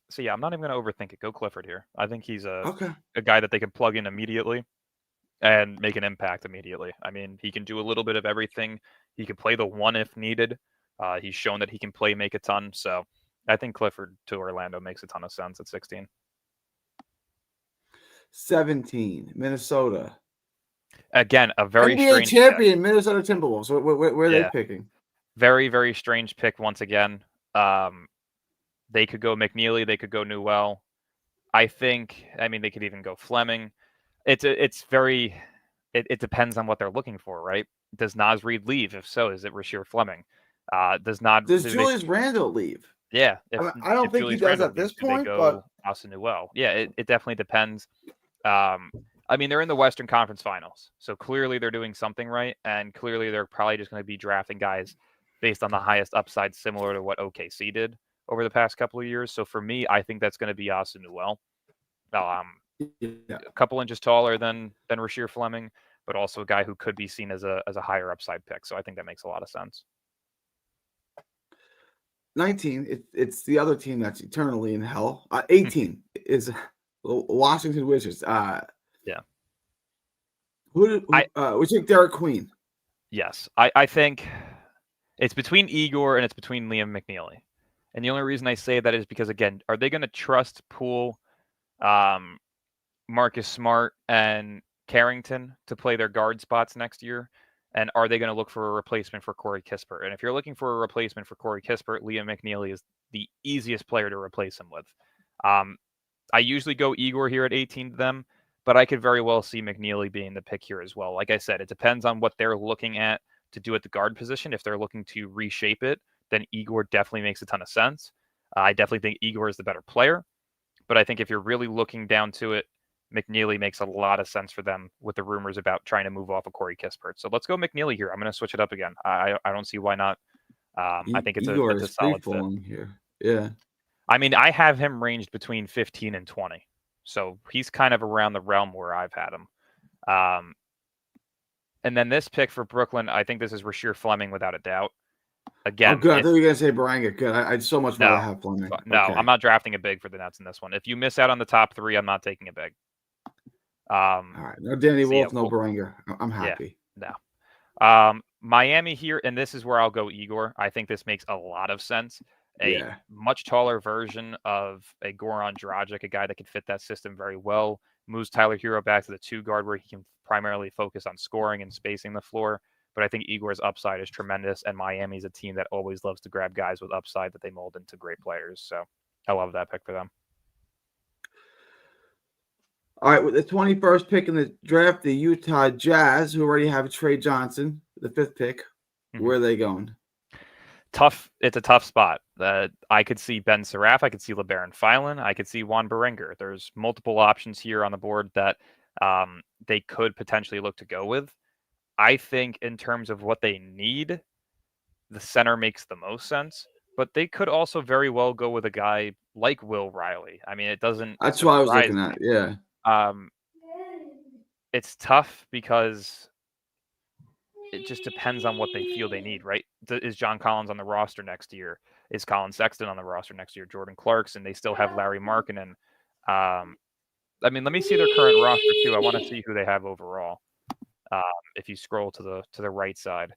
So I'm not even going to overthink it. Go Clifford here. I think he's a guy that they can plug in immediately and make an impact immediately. I mean, he can do a little bit of everything. He can play the 1 if needed. He's shown that he can make a ton. So I think Clifford to Orlando makes a ton of sense at 16. 17, Minnesota. Again, a very NBA strange champion, pick. Minnesota Timberwolves. Where are they picking? Very, very strange pick once again. They could go McNeely. They could go Newell. They could even go Fleming. It depends on what they're looking for, right? Does Naz Reid leave? If so, is it Rasheer Fleming? Does Julius Randle leave? Yeah. I don't think he does at this point, but Asa Newell. Yeah, it definitely depends. They're in the Western Conference Finals, so clearly they're doing something right, and clearly they're probably just going to be drafting guys based on the highest upside, similar to what OKC did over the past couple of years. So for me, I think that's going to be Asa Newell. A couple inches taller than Rasheer Fleming, but also a guy who could be seen as a higher upside pick. So I think that makes a lot of sense. 19, it's the other team that's eternally in hell. 18 is Washington Wizards. We take Derek Queen. Yes, I think it's between Igor and it's between Liam McNeely. And the only reason I say that is because, again, are they going to trust Poole, Marcus Smart, and Carrington to play their guard spots next year? And are they going to look for a replacement for Corey Kispert? And if you're looking for a replacement for Corey Kispert, Liam McNeely is the easiest player to replace him with. I usually go Igor here at 18 to them, but I could very well see McNeely being the pick here as well. Like I said, it depends on what they're looking at to do at the guard position. If they're looking to reshape it, then Igor definitely makes a ton of sense. I definitely think Igor is the better player, but I think if you're really looking down to it, McNeely makes a lot of sense for them with the rumors about trying to move off of Corey Kispert. So let's go McNeely here. I'm going to switch it up again. I don't see why not. I think it's a solid fit here. Yeah. I have him ranged between 15 and 20. So he's kind of around the realm where I've had him. And then this pick for Brooklyn, I think this is Rasheer Fleming without a doubt. Again, good. I thought you were going to say Baranga. Good. I'd so much rather have Fleming. No, okay. I'm not drafting a big for the Nets in this one. If you miss out on the top 3, I'm not taking a big. All right. No Danny Wolf, no Baranga. I'm happy. Yeah, no. Miami here, and this is where I'll go Igor. I think this makes a lot of sense. A much taller version of a Goran Dragic, a guy that can fit that system very well. Moves Tyler Hero back to the 2 guard where he can primarily focus on scoring and spacing the floor. But I think Igor's upside is tremendous, and Miami's a team that always loves to grab guys with upside that they mold into great players. So I love that pick for them. All right, with the 21st pick in the draft, the Utah Jazz, who already have Trey Johnson, the 5th pick. Mm-hmm. Where are they going? tough. It's a tough spot. I could see Ben Seraph. I could see LeBaron Filan. I could see Juan Berenger. There's multiple options here on the board that they could potentially look to go with. I think in terms of what they need, the center makes the most sense. But they could also very well go with a guy like Will Riley. I mean, it doesn't That's what I was surprise looking me. at. Yeah. It's tough because it just depends on what they feel they need, right? Is John Collins on the roster next year? Is Colin Sexton on the roster next year? Jordan Clarkson? They still have Larry Markkinen. I mean, let me see their current roster too. I want to see who they have overall. If you scroll to the right side,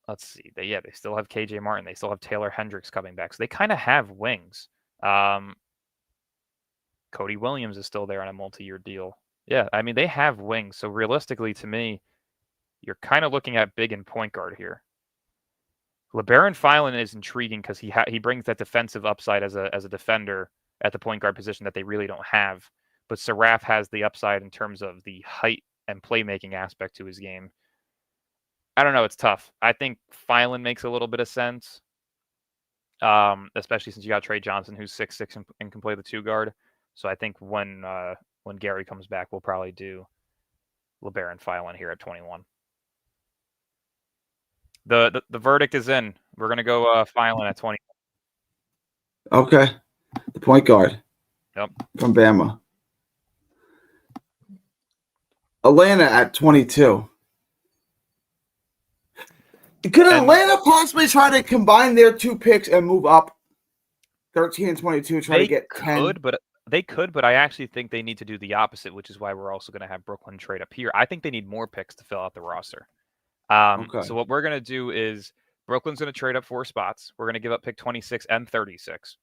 let's see. They still have KJ Martin. They still have Taylor Hendricks coming back. So they kind of have wings. Cody Williams is still there on a multi-year deal. Yeah, I mean, they have wings. So realistically, to me, you're kind of looking at big and point guard here. LeBaron Filan is intriguing because he brings that defensive upside as a defender at the point guard position that they really don't have. But Seraph has the upside in terms of the height and playmaking aspect to his game. I don't know. It's tough. I think Filan makes a little bit of sense, especially since you got Trey Johnson, who's 6'6" and can play the 2 guard. So I think when Gary comes back, we'll probably do LeBaron Filan here at 21. The verdict is in. We're gonna go Filan at 20. Okay. The point guard. Yep. From Bama. Atlanta at 22. Could Atlanta possibly try to combine their 2 picks and move up 13 and 22, try to get 10? They could, but I actually think they need to do the opposite, which is why we're also going to have Brooklyn trade up here. I think they need more picks to fill out the roster. Okay. So what we're going to do is Brooklyn's going to trade up 4 spots. We're going to give up pick 26 and 36.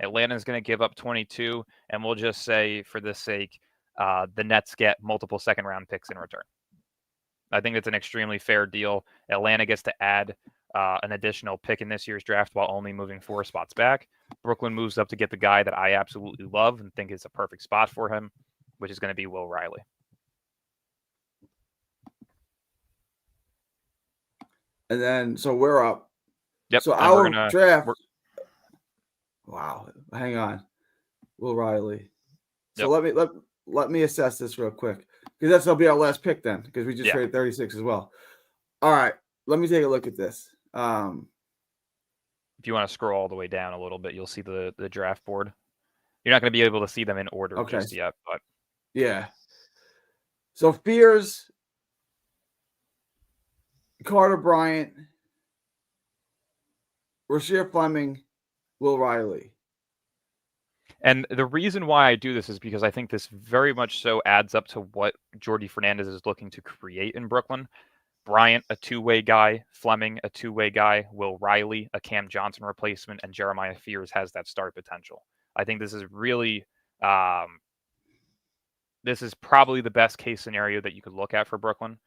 Atlanta's going to give up 22, and we'll just say, for this sake, the Nets get multiple second-round picks in return. I think that's an extremely fair deal. Atlanta gets to add an additional pick in this year's draft while only moving 4 spots back. Brooklyn moves up to get the guy that I absolutely love and think is a perfect spot for him, which is going to be Will Riley. And then, so we're up. Yep. So our draft. Wow. Hang on. Will Riley. So let me assess this real quick, because that'll be our last pick then, because we just traded 36 as well. All right. Let me take a look at this. If you want to scroll all the way down a little bit, you'll see the draft board. You're not going to be able to see them in order just yet, but yeah. So Fears, Carter Bryant, Rasheer Fleming, Will Riley. And the reason why I do this is because I think this very much so adds up to what Jordi Fernandez is looking to create in Brooklyn. Bryant, a 2-way guy. Fleming, a 2-way guy. Will Riley, a Cam Johnson replacement. And Jeremiah Fears has that start potential. I think this is really, this is probably the best case scenario that you could look at for Brooklyn,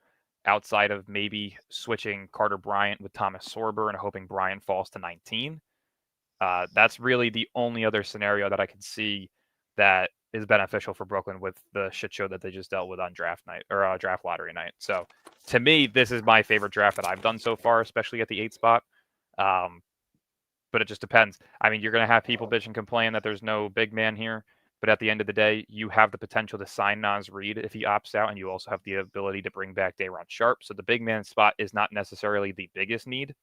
outside of maybe switching Carter Bryant with Thomas Sorber and hoping Bryant falls to 19. That's really the only other scenario that I could see that is beneficial for Brooklyn with the shit show that they just dealt with on draft night or draft lottery night. So to me, this is my favorite draft that I've done so far, especially at the 8 spot. But it just depends. I mean, you're going to have people bitch and complain that there's no big man here. But at the end of the day, you have the potential to sign Naz Reid if he opts out, and you also have the ability to bring back Day'Ron Sharpe. So the big man spot is not necessarily the biggest need.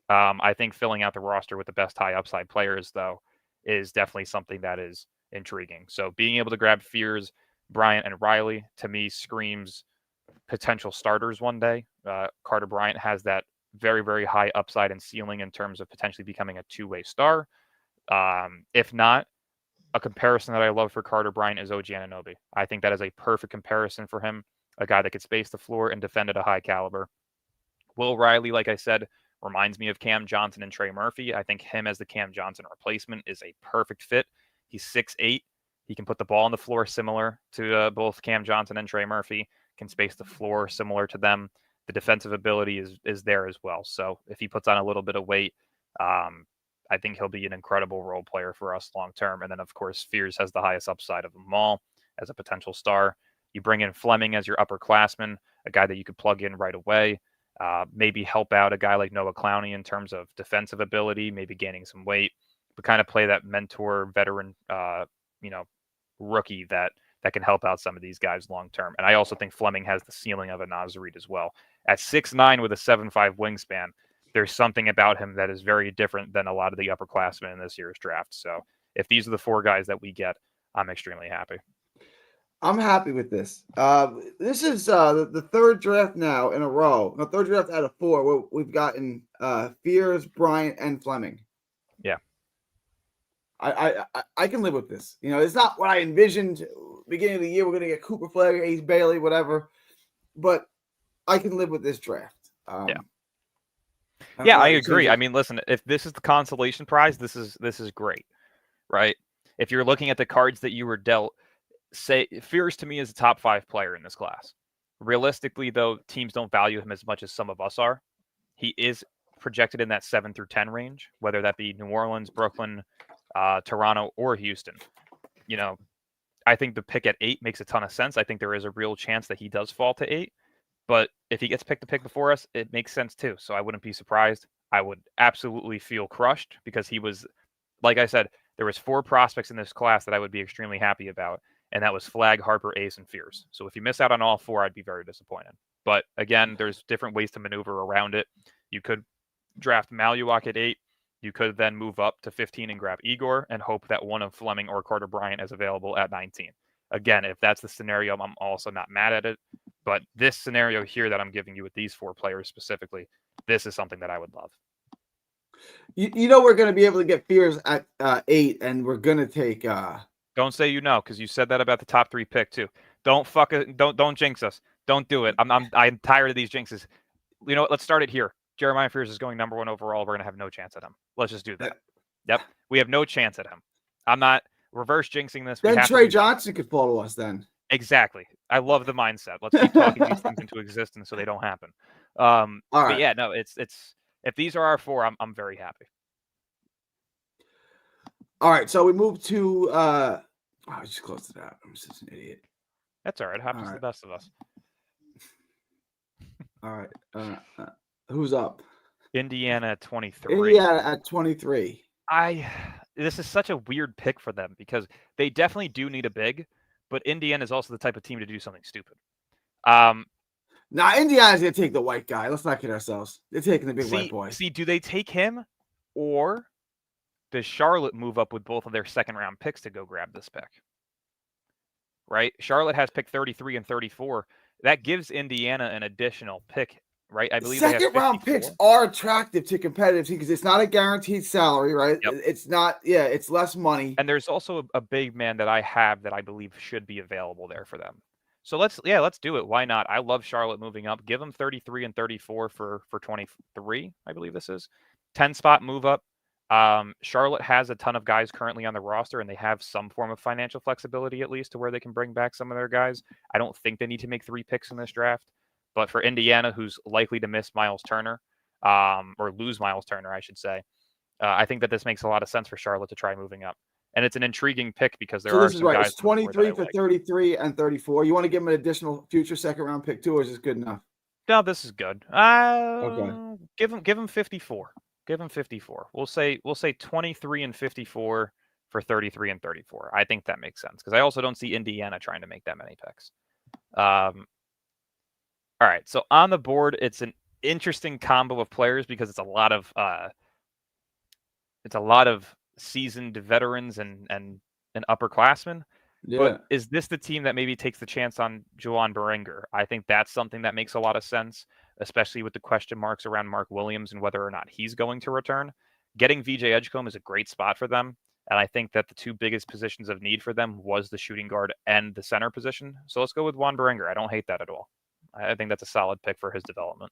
I think filling out the roster with the best high upside players, though, is definitely something that is intriguing. So being able to grab Fears, Bryant, and Riley, to me, screams potential starters one day. Carter Bryant has that very, very high upside and ceiling in terms of potentially becoming a 2-way star. If not, a comparison that I love for Carter Bryant is OG Anunoby. I think that is a perfect comparison for him, a guy that could space the floor and defend at a high caliber. Will Riley, like I said, reminds me of Cam Johnson and Trey Murphy. I think him as the Cam Johnson replacement is a perfect fit. He's 6'8". He can put the ball on the floor similar to both Cam Johnson and Trey Murphy, can space the floor similar to them. The defensive ability is there as well. So if he puts on a little bit of weight, I think he'll be an incredible role player for us long term. And then, of course, Fears has the highest upside of them all as a potential star. You bring in Fleming as your upperclassman, a guy that you could plug in right away. maybe help out a guy like Noah Clowney in terms of defensive ability, maybe gaining some weight, but kind of play that mentor veteran, rookie that can help out some of these guys long term. And I also think Fleming has the ceiling of a Naz Reid as well. At 6'9" with a 7'5" wingspan, there's something about him that is very different than a lot of the upperclassmen in this year's draft. So if these are the 4 guys that we get, I'm extremely happy. I'm happy with this. This is the 3rd draft now in a row. The 3rd draft out of 4 where we've gotten Fears, Bryant, and Fleming. Yeah. I can live with this. It's not what I envisioned beginning of the year. We're going to get Cooper Flag, Ace Bailey, whatever. But I can live with this draft. Yeah, I agree. I mean, listen, if this is the consolation prize, this is great, right? If you're looking at the cards that you were dealt, say Fears to me is a top 5 player in this class. Realistically, though, teams don't value him as much as some of us are. He is projected in that 7 through 10 range, whether that be New Orleans, Brooklyn, Toronto, or Houston. I think the pick at 8 makes a ton of sense. I think there is a real chance that he does fall to 8. But if he gets picked to pick before us, it makes sense too. So I wouldn't be surprised. I would absolutely feel crushed because he was, like I said, there was 4 prospects in this class that I would be extremely happy about. And that was Flag, Harper, Ace, and Fears. So if you miss out on all 4, I'd be very disappointed. But again, there's different ways to maneuver around it. You could draft Maluak at 8. You could then move up to 15 and grab Igor and hope that one of Fleming or Carter Bryant is available at 19. Again, if that's the scenario, I'm also not mad at it. But this scenario here that I'm giving you with these 4 players specifically, this is something that I would love. We're going to be able to get Fears at 8, and we're going to take. Don't say because you said that about the top 3 pick too. Don't jinx us. Don't do it. I'm tired of these jinxes. You know what? Let's start it here. Jeremiah Fears is going number 1 overall. We're going to have no chance at him. Let's just do that. Yep. We have no chance at him. I'm not reverse jinxing this. Then Trey Johnson could follow us then. Exactly. I love the mindset. Let's keep talking these things into existence so they don't happen. All right. But yeah, no, it's if these are our 4, I'm very happy. All right, so we move to I just closed it out. I'm just an idiot. That's all right. It happens to the best of us. All right. Who's up? Indiana at 23. Indiana at 23. This is such a weird pick for them because they definitely do need a big, but Indiana is also the type of team to do something stupid. Now, Indiana's going to take the white guy. Let's not kid ourselves. They're taking the big white boy. See, do they take him, or does Charlotte move up with both of their 2nd-round picks to go grab this pick? Right? Charlotte has pick 33 and 34. That gives Indiana an additional pick, right? I believe 2nd-round picks are attractive to competitive teams because it's not a guaranteed salary, right? Yep. It's not, it's less money. And there's also a big man that I have that I believe should be available there for them. So let's do it. Why not? I love Charlotte moving up. Give them 33 and 34 for 23, I believe this is. 10-spot move up. Charlotte has a ton of guys currently on the roster, and they have some form of financial flexibility at least to where they can bring back some of their guys. I don't think they need to make 3 picks in this draft. But for Indiana, who's likely to miss Miles Turner, or lose Miles Turner, I should say, I think that this makes a lot of sense for Charlotte to try moving up. And it's an intriguing pick because there are some guys. It's 23 for 33 and 34. You want to give them an additional future 2nd-round pick too, or is this good enough? No, this is good. Okay. Give him 54. Give him 54. We'll say 23 and 54 for 33 and 34. I think that makes sense because I also don't see Indiana trying to make that many picks. All right, so on the board, it's an interesting combo of players because it's a lot of seasoned veterans and upperclassmen. Yeah. But is this the team that maybe takes the chance on Juwan Berenger? I think that's something that makes a lot of sense, especially with the question marks around Mark Williams and whether or not he's going to return. Getting VJ Edgecombe is a great spot for them. And I think that the 2 biggest positions of need for them was the shooting guard and the center position. So let's go with Juwan Berenger. I don't hate that at all. I think that's a solid pick for his development.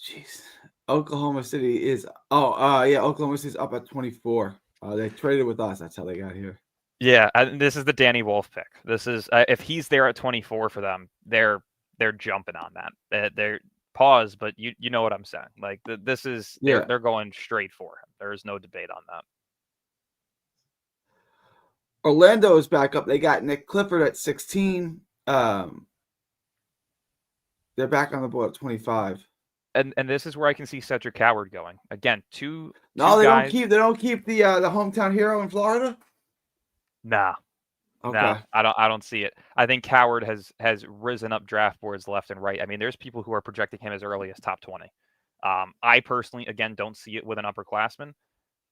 Jeez. Oklahoma City is Oklahoma City's up at 24. They traded with us. That's how they got here. Yeah, this is the Danny Wolf pick. This is if he's there at 24 for them, they're jumping on that. They're pause, but you know what I'm saying. Like this is they're going straight for him. There's no debate on that. Orlando is back up. They got Nick Clifford at 16. They're back on the board at 25. And this is where I can see Cedric Coward going. Again, two No, they guys. don't keep the hometown hero in Florida. Nah. Okay. No, I don't see it. I think Coward has risen up draft boards left and right. I mean, there's people who are projecting him as early as top 20. I personally, again, don't see it with an upperclassman,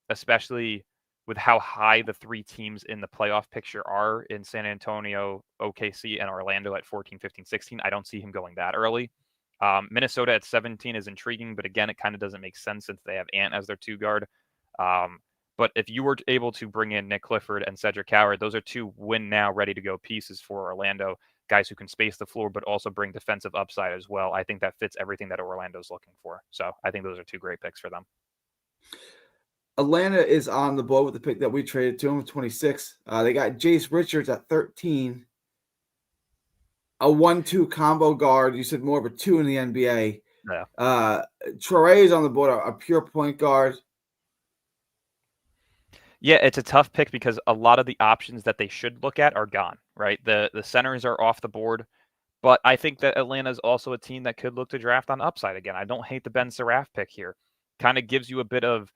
especially with how high the three teams in the playoff picture are in San Antonio, OKC, and Orlando at 14, 15, 16. I don't see him going that early. Minnesota at 17 is intriguing, but again, it kind of doesn't make sense since they have Ant as their two guard. But if you were able to bring in Nick Clifford and Cedric Coward, those are two win now, ready to go pieces for Orlando. Guys who can space the floor, but also bring defensive upside as well. I think that fits everything that Orlando's looking for. So I think those are two great picks for them. Atlanta is on the board with the pick that we traded to them, 26. They got Jace Richards at 13. A 1-2 combo guard. You said more of a 2 in the NBA. Yeah. Traore is on the board, a pure point guard. Yeah, it's a tough pick because a lot of the options that they should look at are gone, right? The centers are off the board, but I think that Atlanta is also a team that could look to draft on upside again. I don't hate the Ben Seraph pick here. Kind of gives you a bit of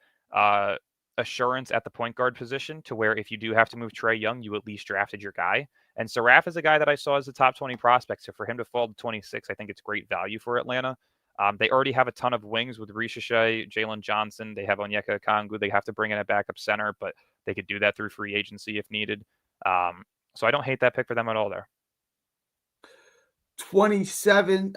assurance at the point guard position to where if you do have to move Trae Young, you at least drafted your guy. And Seraph is a guy that I saw as a top 20 prospect. So for him to fall to 26, I think it's great value for Atlanta. They already have a ton of wings with Ricochet, Jalen Johnson. They have Onyeka Okongwu. They have to bring in a backup center, but they could do that through free agency if needed. So I don't hate that pick for them at all there. 27,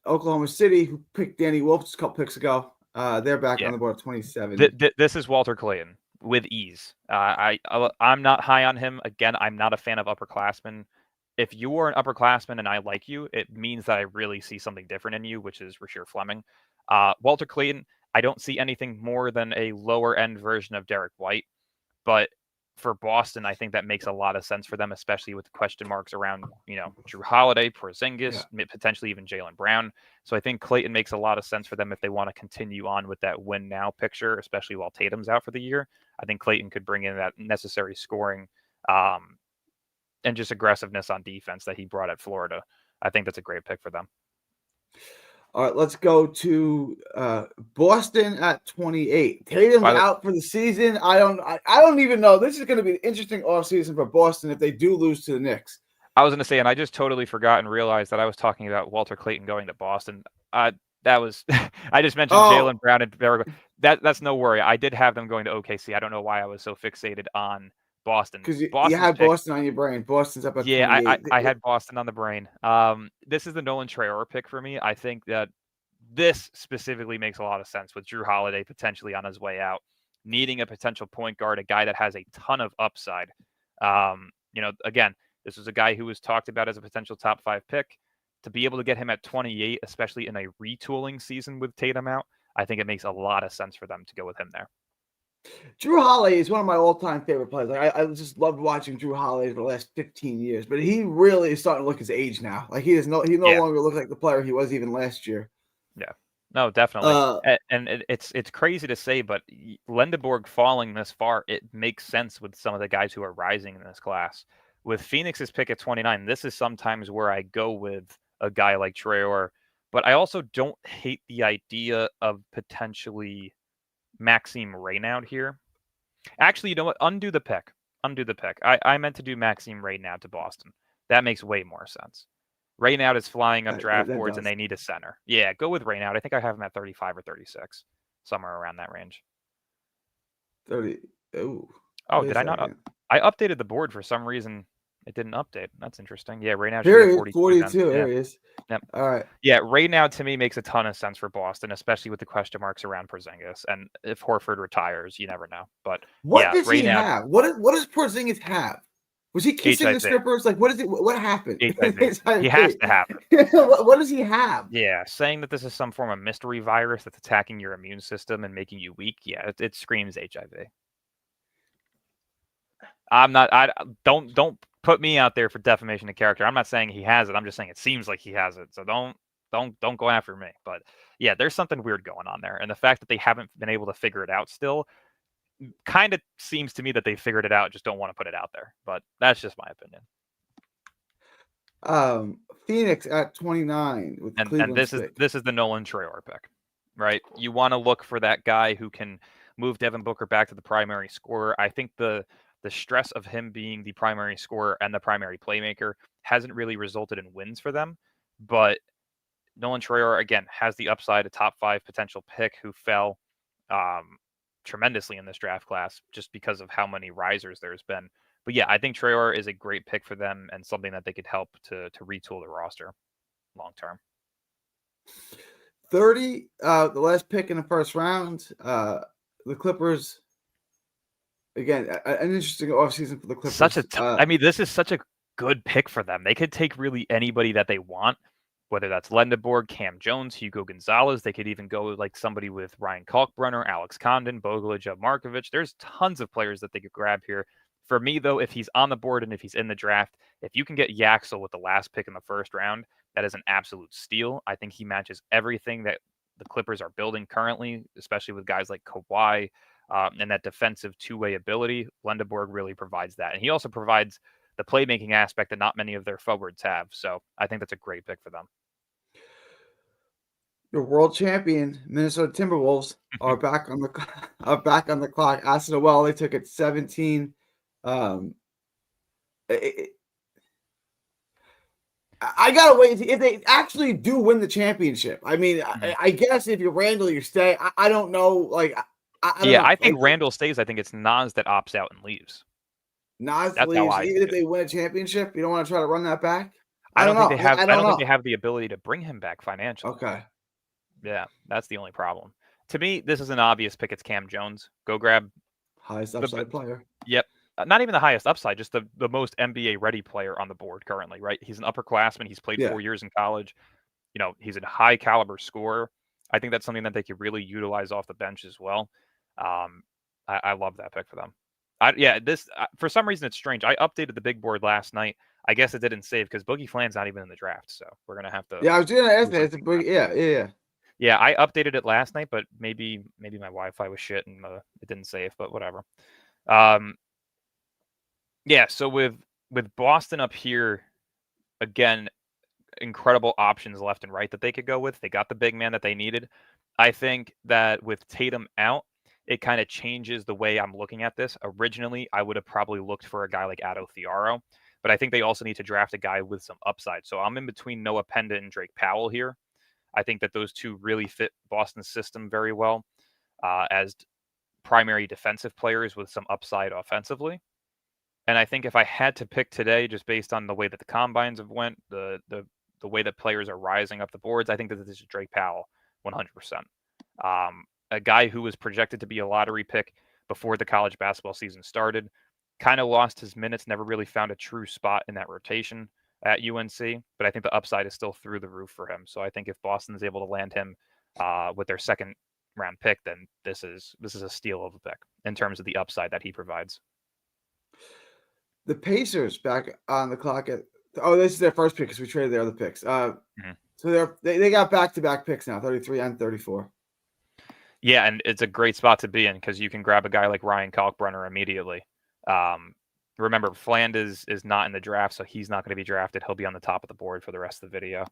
Oklahoma City, who picked Danny Wolf just a couple picks ago. They're back on the board at 27. This is Walter Clayton with ease. I'm not high on him. Again, I'm not a fan of upperclassmen. If you are an upperclassman and I like you, it means that I really see something different in you, which is Rasheer Fleming. Walter Clayton, I don't see anything more than a lower end version of Derek White. But for Boston, I think that makes a lot of sense for them, especially with the question marks around, Jrue Holiday, Porzingis, potentially even Jaylen Brown. So I think Clayton makes a lot of sense for them if they want to continue on with that win now picture, especially while Tatum's out for the year. I think Clayton could bring in that necessary scoring and just aggressiveness on defense that he brought at Florida. I think that's a great pick for them. All right, let's go to Boston at 28. Tatum's out for the season. I don't even know. This is going to be an interesting offseason for Boston if they do lose to the Knicks. I was going to say, and I just totally forgot and realized that I was talking about Walter Clayton going to Boston. That was I just mentioned Jaylen Brown and Barrett. That's no worry. I did have them going to OKC. I don't know why I was so fixated on Boston. Because you had Boston on your brain. Boston's up at 28. I had Boston on the brain. This is the Nolan Traore pick for me. I think that this specifically makes a lot of sense with Jrue Holiday potentially on his way out, needing a potential point guard, a guy that has a ton of upside. Again, this was a guy who was talked about as a potential top 5 pick. To be able to get him at 28, especially in a retooling season with Tatum out, I think it makes a lot of sense for them to go with him there. Jrue Holiday is one of my all-time favorite players. Like I just loved watching Jrue Holiday for the last 15 years, but he really is starting to look his age now. Like he no longer looks like the player he was even last year. Yeah, no, definitely. And it's crazy to say, but Lendeborg falling this far, it makes sense with some of the guys who are rising in this class. With Phoenix's pick at 29, this is sometimes where I go with a guy like Traore, but I also don't hate the idea of potentially Maxime Reynaud here. Actually, you know what? Undo the pick. I meant to do Maxime Reynaud to Boston. That makes way more sense. Reynaud is flying up draft boards and they need a center. Yeah, go with Reynaud. I think I have him at 35 or 36, somewhere around that range. 30. Oh, did I not? I updated the board for some reason. It didn't update. That's interesting. Yeah, Reynaud. Here he is, 42. There he is. Yep. All right. Yeah, Reynaud to me makes a ton of sense for Boston, especially with the question marks around Porzingis. And if Horford retires, you never know. But what does he have? What does Porzingis have? Was he kissing the strippers? Like, what is it? What happened? He has to have it. What does he have? Yeah, saying that this is some form of mystery virus that's attacking your immune system and making you weak. Yeah, it screams HIV. Don't put me out there for defamation of character. I'm not saying he has it. I'm just saying it seems like he has it. So don't go after me. But yeah, there's something weird going on there. And the fact that they haven't been able to figure it out still, kind of seems to me that they figured it out, just don't want to put it out there. But that's just my opinion. Phoenix at 29 with And Cleveland's this is the Nolan Traore pick, right? You want to look for that guy who can move Devin Booker back to the primary scorer. I think the stress of him being the primary scorer and the primary playmaker hasn't really resulted in wins for them. But Nolan Traore, again, has the upside, a top 5 potential pick who fell tremendously in this draft class just because of how many risers there's been. But yeah, I think Traore is a great pick for them and something that they could help to retool the roster long term. 30, the last pick in the first round. The Clippers, again, an interesting offseason for the Clippers. I mean, this is such a good pick for them. They could take really anybody that they want, whether that's Lendeborg, Cam Jones, Hugo Gonzalez. They could even go like somebody with Ryan Kalkbrenner, Alex Condon, Bogovic, Markovic. There's tons of players that they could grab here. For me, though, if he's on the board and if he's in the draft, if you can get Yaxel with the last pick in the first round, that is an absolute steal. I think he matches everything that the Clippers are building currently, especially with guys like Kawhi and that defensive two-way ability. Lendeborg really provides that. And he also provides the playmaking aspect that not many of their forwards have. So I think that's a great pick for them. Your world champion Minnesota Timberwolves are back on the clock. Aston well, they took it 17. I gotta wait if they actually do win the championship. I mean, I guess if you're Randall, you stay. I don't know. Like, I don't know. I think Randall stays. I think it's Nas that opts out and leaves. Nas leaves, even if they win a championship. You don't want to try to run that back. I don't think they have. I don't think they have the ability to bring him back financially. Okay. Yeah, that's the only problem. To me, this is an obvious pick. It's Cam Jones. Go grab highest upside player. Yep. Not even the highest upside, just the most NBA ready player on the board currently, right? He's an upperclassman. He's played 4 years in college. You know, he's a high caliber scorer. I think that's something that they could really utilize off the bench as well. I love that pick for them. For some reason, it's strange. I updated the big board last night. I guess it didn't save because Boogie Flan's not even in the draft. So we're going to have to. Yeah, I was going to ask that. It's a big, yeah. Yeah, I updated it last night, but maybe my Wi-Fi was shit and it didn't save, but whatever. Yeah, so with Boston up here, again, incredible options left and right that they could go with. They got the big man that they needed. I think that with Tatum out, it kind of changes the way I'm looking at this. Originally, I would have probably looked for a guy like Otto Thiaro, but I think they also need to draft a guy with some upside. So I'm in between Noah Pendon and Drake Powell here. I think that those two really fit Boston's system very well as primary defensive players with some upside offensively. And I think if I had to pick today, just based on the way that the combines have went, the way that players are rising up the boards, I think that this is Drake Powell 100%. A guy who was projected to be a lottery pick before the college basketball season started, kind of lost his minutes, never really found a true spot in that rotation at UNC, but I think the upside is still through the roof for him. So I think if Boston is able to land him with their second round pick, then this is a steal of a pick in terms of the upside that he provides. The Pacers back on the clock at this is their first pick because we traded their other picks. So they got back-to-back picks now, 33 and 34. Yeah, and it's a great spot to be in because you can grab a guy like Ryan Kalkbrenner immediately. Remember, Fland is not in the draft, so he's not going to be drafted. He'll be on the top of the board for the rest of the video.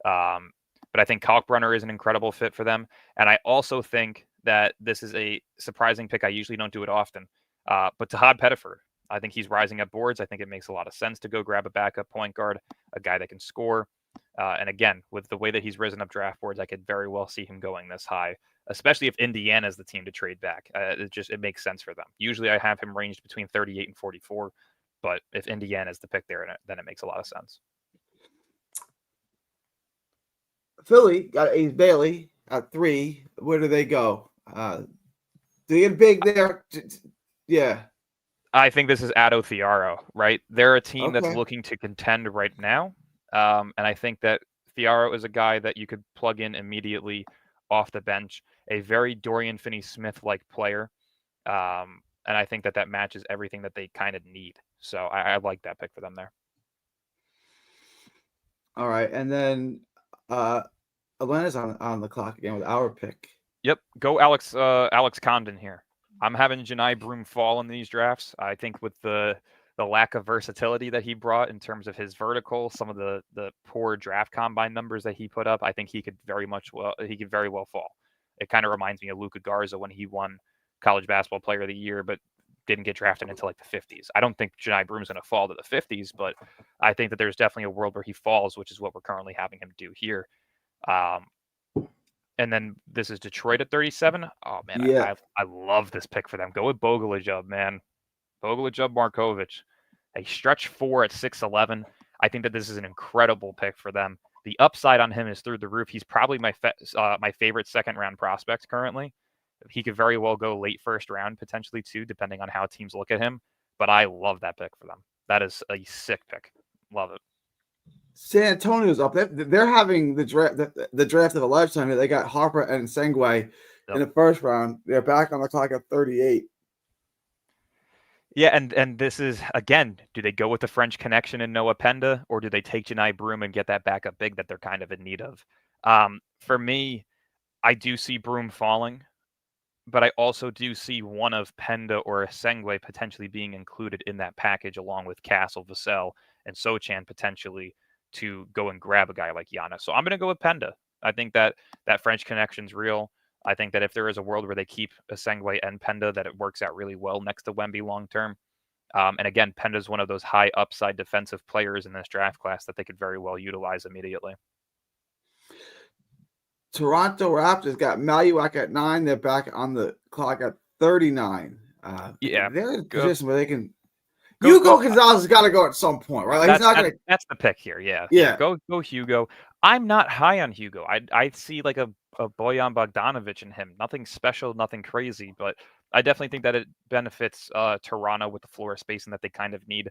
But I think Kalkbrenner is an incredible fit for them. And I also think that this is a surprising pick. I usually don't do it often. But Tahad Pettiford, I think he's rising up boards. I think it makes a lot of sense to go grab a backup point guard, a guy that can score. And again, with the way that he's risen up draft boards, I could very well see him going this high, especially if Indiana is the team to trade back. It makes sense for them. Usually I have him ranged between 38 and 44, but if Indiana is the pick there, then it makes a lot of sense. Philly got Ace Bailey at 3. Where do they go? Do they get big there? Yeah. I think this is Otto Thiaro, right? They're a team that's looking to contend right now. And I think that Thiaro is a guy that you could plug in immediately off the bench, a very Dorian Finney-Smith-like player. And I think that matches everything that they kind of need. So I like that pick for them there. All right. And then Atlanta's on the clock again with our pick. Yep. Go Alex Condon here. I'm having Janai Broom fall in these drafts. I think with the lack of versatility that he brought in terms of his vertical, some of the poor draft combine numbers that he put up, I think he could very well fall. It kind of reminds me of Luka Garza when he won College Basketball Player of the Year, but didn't get drafted until like the 50s. I don't think Janai Broom's going to fall to the 50s, but I think that there's definitely a world where he falls, which is what we're currently having him do here. And then this is Detroit at 37. Oh man, Yeah. I love this pick for them. Go with Bogalajub, man. Bogalajub Markovic, a stretch 4 at 6'11". I think that this is an incredible pick for them. The upside on him is through the roof. He's probably my favorite second round prospect currently. He could very well go late first round potentially too, depending on how teams look at him. But I love that pick for them. That is a sick pick. Love it. San Antonio's up. They're having the draft of a lifetime. They got Harper and Sengue in the first round. They're back on the clock at 38. Yeah, and this is, again, do they go with the French connection and Noah Penda, or do they take Janai Broom and get that backup big that they're kind of in need of? For me, I do see Broom falling, but I also do see one of Penda or Sengue potentially being included in that package along with Castle, Vassell, and Sochan potentially to go and grab a guy like Giannis. So I'm going to go with Penda. I think that French connection's real. I think that if there is a world where they keep Sengue and Penda, that it works out really well next to Wemby long term. And again, Penda's one of those high upside defensive players in this draft class that they could very well utilize immediately. Toronto Raptors got Maluak at 9. They're back on the clock at 39. Yeah, they're in a position where they can. Hugo Gonzalez has got to go at some point, right? Like he's not going to. That's the pick here. Yeah. Go Hugo. I'm not high on Hugo. I see like a Bojan Bogdanovic in him. Nothing special, nothing crazy, but I definitely think that it benefits Toronto with the floor spacing that they kind of need.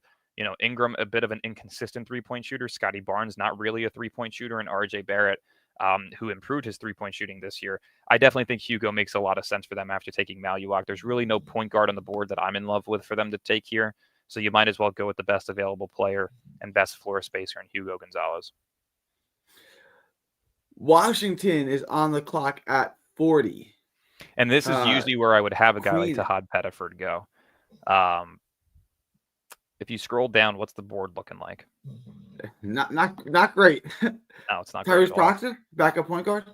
Ingram, a bit of an inconsistent three-point shooter. Scotty Barnes, not really a three-point shooter, and RJ Barrett, who improved his three-point shooting this year. I definitely think Hugo makes a lot of sense for them after taking Maluak. There's really no point guard on the board that I'm in love with for them to take here. So you might as well go with the best available player and best floor spacer in Hugo Gonzalez. Washington is on the clock at 40. And this is usually where I would have a guy like Tahad Pettiford go. If you scroll down, what's the board looking like? Not great. No, it's not Tyrese Proctor, backup point guard?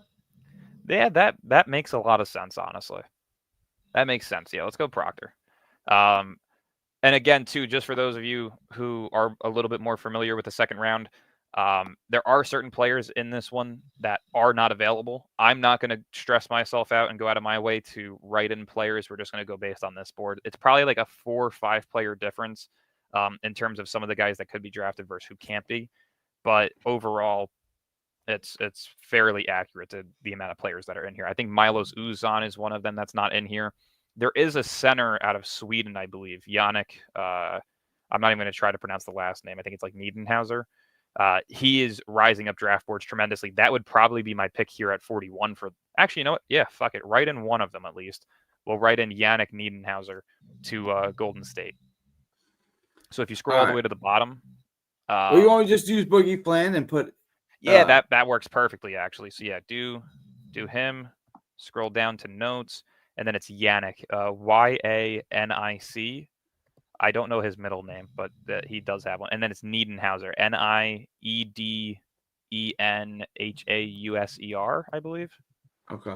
Yeah, that makes a lot of sense, honestly. That makes sense. Yeah, let's go Proctor. And again, too, just for those of you who are a little bit more familiar with the second round, there are certain players in this one that are not available. I'm not going to stress myself out and go out of my way to write in players. We're just going to go based on this board. It's probably like a 4 or 5 player difference in terms of some of the guys that could be drafted versus who can't be. But overall, it's fairly accurate to the amount of players that are in here. I think Milos Uzan is one of them that's not in here. There is a center out of Sweden, I believe. Yannick, I'm not even going to try to pronounce the last name. I think it's like Niedenhauser. He is rising up draft boards tremendously. That would probably be my pick here at 41 for... Actually, you know what? Yeah, fuck it. Write in one of them at least. We'll write in Yannick Niedenhauser to Golden State. So if you scroll all the way to the bottom... well, you want to just use Boogie Flan and put... Yeah, that works perfectly, actually. So yeah, do him. Scroll down to notes. And then it's Yannick, Yanic. I don't know his middle name, but he does have one. And then it's Niedenhauser, Niedenhauser, I believe. Okay.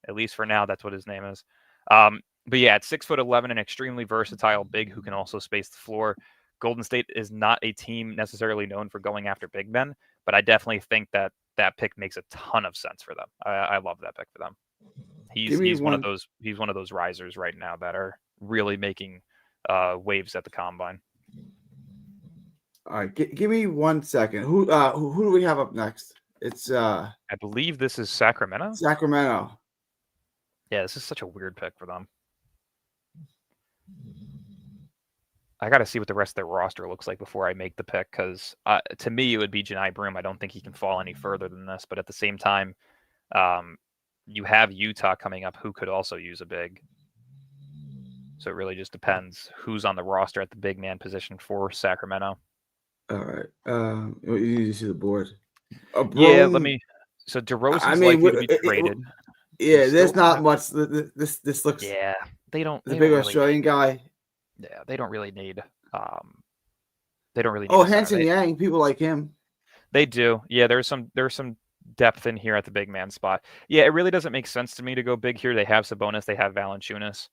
At least for now, that's what his name is. But yeah, it's 6'11", an extremely versatile big who can also space the floor. Golden State is not a team necessarily known for going after big men, but I definitely think that pick makes a ton of sense for them. I love that pick for them. He's one of those risers right now that are really making waves at the combine. All right, give me 1 second. Who do we have up next? It's I believe this is Sacramento. Sacramento. Yeah, this is such a weird pick for them. I got to see what the rest of their roster looks like before I make the pick, because to me it would be Janai Broom. I don't think he can fall any further than this, but at the same time, you have Utah coming up who could also use a big. So it really just depends who's on the roster at the big man position for Sacramento. All right. You need to see the board. Yeah, let me. So DeRozan's likely to be traded. Yeah, there's not much. This looks. Yeah, they don't The they big don't really Australian guy. yeah, they don't really need they don't really need Oh, a center. Hanson Yang, people like him. They do. Yeah, there's some depth in here at the big man spot. Yeah, it really doesn't make sense to me to go big here. They have Sabonis, they have Valanciunas,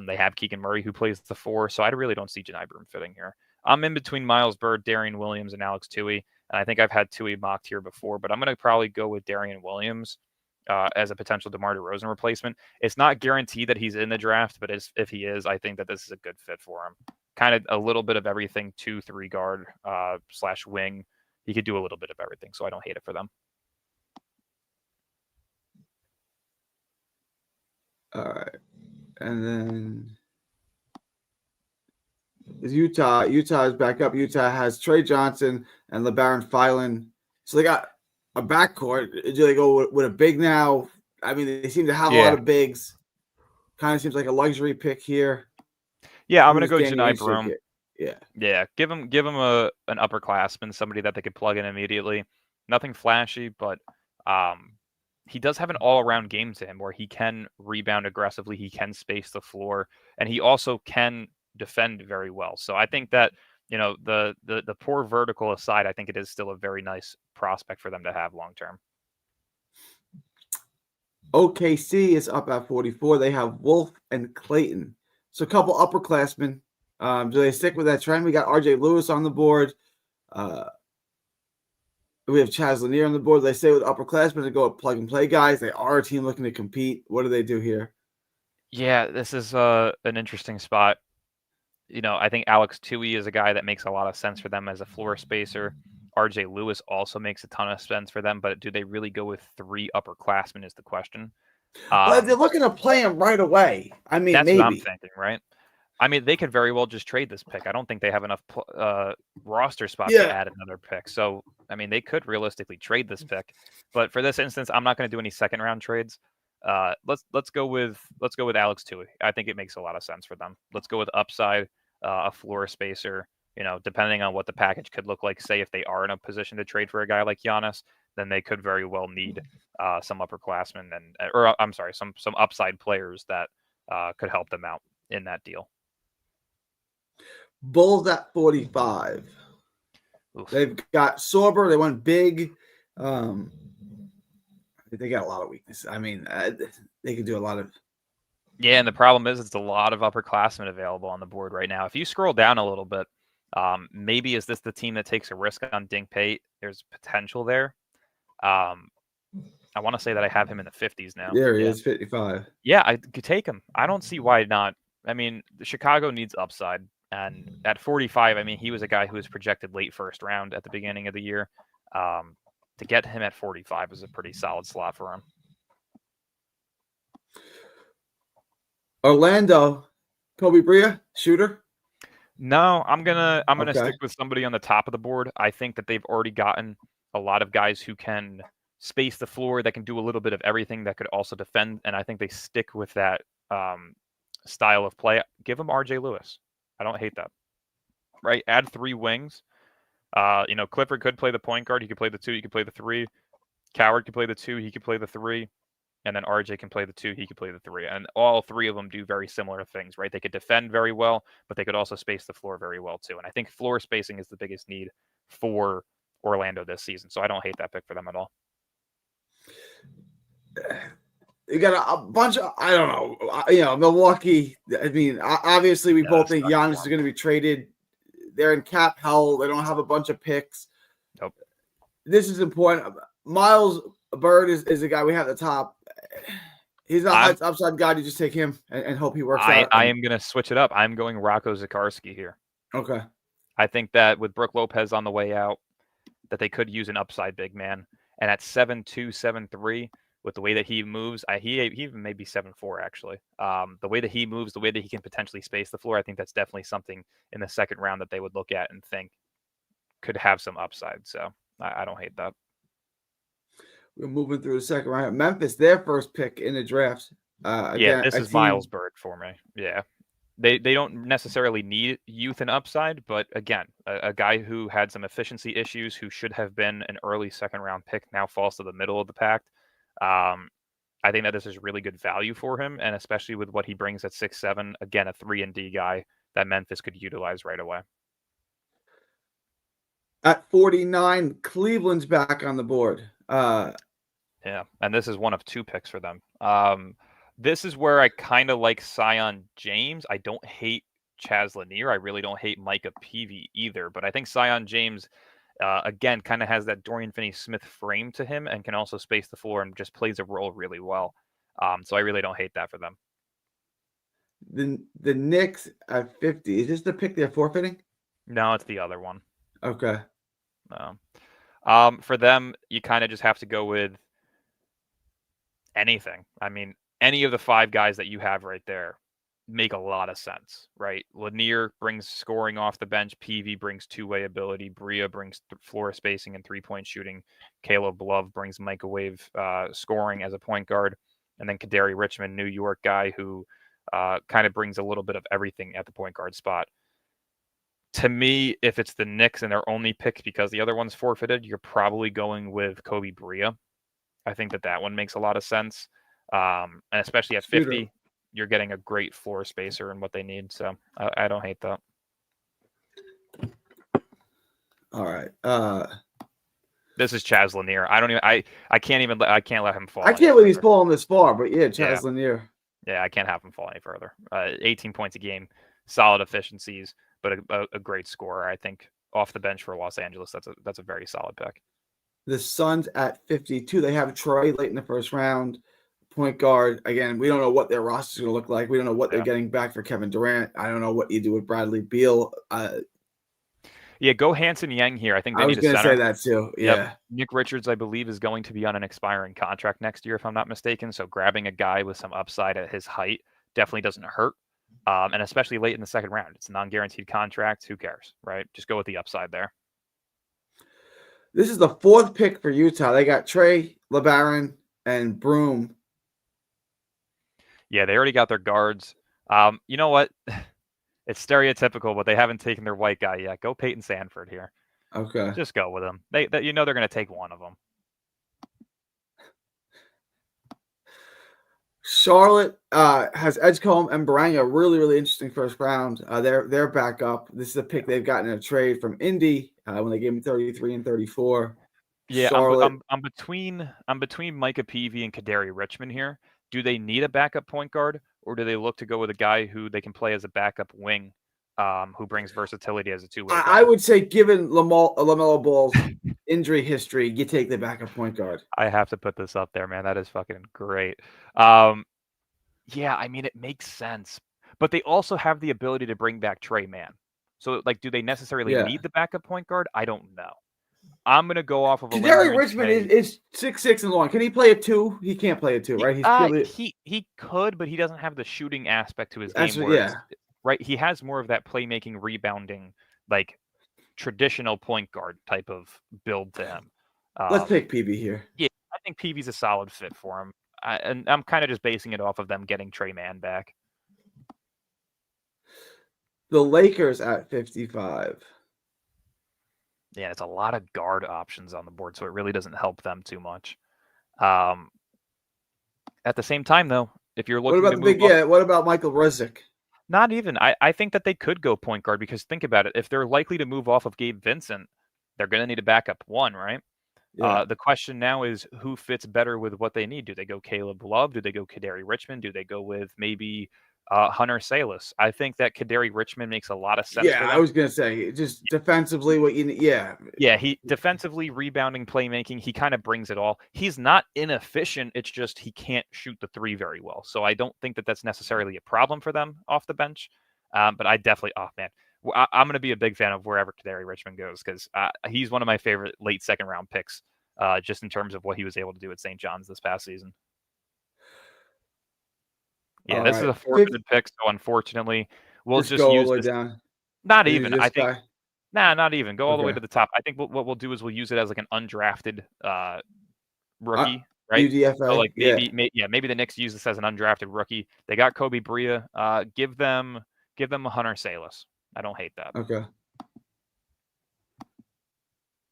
they have Keegan Murray who plays the 4, so I really don't see Janai Broome fitting here. I'm in between Miles Bird, Darian Williams, and Alex Tui, and I think I've had Tui mocked here before, but I'm going to probably go with Darian Williams as a potential DeMar DeRozan replacement. It's not guaranteed that he's in the draft, but if he is, I think that this is a good fit for him. Kind of a little bit of everything, 2-3 guard / wing. He could do a little bit of everything, so I don't hate it for them. All right. And then is Utah. Utah is back up. Utah has Trey Johnson and LeBaron Filan. So they got a backcourt. Do they go with a big now? I mean, they seem to have a lot of bigs. Kind of seems like a luxury pick here. Yeah, I'm going to go Janai Broome. Yeah. Give him an upperclassman, somebody that they could plug in immediately. Nothing flashy, but he does have an all-around game to him where he can rebound aggressively, he can space the floor, and he also can defend very well. So I think that, you know, the poor vertical aside, I think it is still a very nice prospect for them to have long term. OKC is up at 44. They have Wolf and Clayton. So a couple upperclassmen. Do they stick with that trend? We got RJ Lewis on the board. We have Chaz Lanier on the board. They stay with upperclassmen to go with plug and play guys. They are a team looking to compete. What do they do here? Yeah, this is an interesting spot. You know, I think Alex Tui is a guy that makes a lot of sense for them as a floor spacer. RJ Lewis also makes a ton of sense for them, but do they really go with 3 upperclassmen is the question. Well, they're looking to play him right away. I mean, that's maybe. what I'm thinking, right? I mean, they could very well just trade this pick. I don't think they have enough roster spots to add another pick. So, I mean, they could realistically trade this pick. But for this instance, I'm not going to do any second round trades. Let's go with Alex Tui. I think it makes a lot of sense for them. Let's go with upside, a floor spacer. You know, depending on what the package could look like. Say if they are in a position to trade for a guy like Giannis, then they could very well need some upperclassmen some upside players that could help them out in that deal. Bulls at 45. Oof. They've got Sorber. They went big. They got a lot of weaknesses. I mean, they could do a lot of. Yeah, and the problem is it's a lot of upperclassmen available on the board right now. If you scroll down a little bit, maybe is this the team that takes a risk on Dink Pate? There's potential there. I want to say that I have him in the 50s now. There he is, 55. Yeah, I could take him. I don't see why not. I mean, Chicago needs upside. And at 45, I mean, he was a guy who was projected late first round at the beginning of the year. To get him at 45 is a pretty solid slot for him. Orlando, Kobe Bria, shooter? No, I'm gonna stick with somebody on the top of the board. I think that they've already gotten a lot of guys who can space the floor, that can do a little bit of everything, that could also defend, and I think they stick with that style of play. Give them RJ Lewis. I don't hate that. Right? Add 3 wings. Clifford could play the point guard. He could play the 2. He could play the 3. Coward could play the 2. He could play the 3. And then RJ can play the 2. He could play the 3. And all 3 of them do very similar things, right? They could defend very well, but they could also space the floor very well too. And I think floor spacing is the biggest need for Orlando this season. So I don't hate that pick for them at all. You got a bunch of, I don't know, Milwaukee. I mean, obviously we both think Giannis is going to be traded. They're in cap hell. They don't have a bunch of picks. Nope. This is important. Miles Bird is a guy we have at the top. He's not an upside guy. You just take him and hope he works out. I am going to switch it up. I'm going Rocco Zikarsky here. Okay. I think that with Brook Lopez on the way out, that they could use an upside big man. And at 7'2", 7'3", with the way that he moves, he even may be 7'4", actually. The way that he moves, the way that he can potentially space the floor, I think that's definitely something in the second round that they would look at and think could have some upside. So I don't hate that. We're moving through the second round. Memphis, their first pick in the draft. This is Miles Bird for me. Yeah. They don't necessarily need youth and upside, but again, a guy who had some efficiency issues, who should have been an early second round pick, now falls to the middle of the pack. I I think that this is really good value for him, and especially with what he brings at 6'7", again, a 3-and-D guy that Memphis could utilize right away. At 49, Cleveland's back on the board. Yeah, and this is one of 2 picks for them. This is where I kind of like Sion James. I don't hate Chaz Lanier. I really don't hate Micah Peavy either, but I think Sion James, again, kind of has that Dorian Finney-Smith frame to him and can also space the floor and just plays a role really well. So I really don't hate that for them. The Knicks at 50. Is this the pick they're forfeiting? No, it's the other one. Okay. No. For them, you kind of just have to go with anything. I mean, any of the 5 guys that you have right there make a lot of sense, right? Lanier brings scoring off the bench. Peavy brings two-way ability. Bria brings floor spacing and three-point shooting. Caleb Love brings microwave scoring as a point guard. And then Kadary Richmond, New York guy who kind of brings a little bit of everything at the point guard spot. To me, if it's the Knicks and they're only picked because the other one's forfeited, you're probably going with Kobe Bria. I think that one makes a lot of sense. And especially at 50, you're getting a great floor spacer and what they need. So I don't hate that. All right. This is Chaz Lanier. I can't let him fall. I can't believe he's falling this far, but yeah, Chaz Lanier. Yeah, I can't have him fall any further. 18 points a game, solid efficiencies, but a great scorer. I think off the bench for Los Angeles, that's a very solid pick. The Suns at 52. They have Troy late in the first round. Point guard. Again, we don't know what their roster is going to look like. We don't know what they're getting back for Kevin Durant. I don't know what you do with Bradley Beal. Yeah, go Hanson Yang here. I think I was going to say that too. Yeah. Yep. Nick Richards, I believe, is going to be on an expiring contract next year, if I'm not mistaken. So grabbing a guy with some upside at his height definitely doesn't hurt. And especially late in the second round. It's a non-guaranteed contract. Who cares, right? Just go with the upside there. This is the 4th pick for Utah. They got Trey, LeBaron, and Broom. Yeah, they already got their guards. You know what? It's stereotypical, but they haven't taken their white guy yet. Go Peyton Sandford here. Okay. Just go with them. They're going to take one of them. Charlotte has Edgecombe and Baranga. Really, really interesting first round. They're back up. This is a pick they've gotten in a trade from Indy when they gave him 33 and 34. Yeah, Charlotte. I'm between Micah Peavy and Kadary Richmond here. Do they need a backup point guard, or do they look to go with a guy who they can play as a backup wing, who brings versatility as a two-way guy? I would say, given LaMelo Ball's injury history, you take the backup point guard. I have to put this up there, man. That is fucking great. Yeah, I mean, it makes sense. But they also have the ability to bring back Trey Mann. So, do they necessarily need the backup point guard? I don't know. I'm going to go off of a Kadary Richmond is 6'6" and long. Can he play a 2? He can't play a 2, right? He could, but he doesn't have the shooting aspect to his game. Right? He has more of that playmaking, rebounding, traditional point guard type of build to him. Let's pick Peavy here. Yeah, I think Peavy's a solid fit for him. And I'm kind of just basing it off of them getting Trey Mann back. The Lakers at 55. Yeah, it's a lot of guard options on the board, so it really doesn't help them too much. At the same time, though, if you're looking what about Michael Resick? Not even. I think that they could go point guard because think about it. If they're likely to move off of Gabe Vincent, they're going to need a backup one, right? Yeah. The question now is who fits better with what they need. Do they go Caleb Love? Do they go Kadary Richmond? Do they go with maybe Hunter Salas? I think that Kadary Richmond makes a lot of sense. Yeah, I was going to say, just defensively, what you need. Yeah, he defensively, rebounding, playmaking, he kind of brings it all. He's not inefficient. It's just he can't shoot the three very well. So I don't think that that's necessarily a problem for them off the bench. But I definitely, I'm going to be a big fan of wherever Kadary Richmond goes because he's one of my favorite late second round picks, just in terms of what he was able to do at St. John's this past season. Yeah, this is a fortunate pick, so unfortunately, we'll just go use all the way this. down. Not even. I think. Guy? Nah, not even. Go all the way to the top. I think what we'll do is we'll use it as like an undrafted rookie, right? UDFA. So maybe the Knicks use this as an undrafted rookie. They got Kobe Bria. Give them a Hunter Salas. I don't hate that. Okay.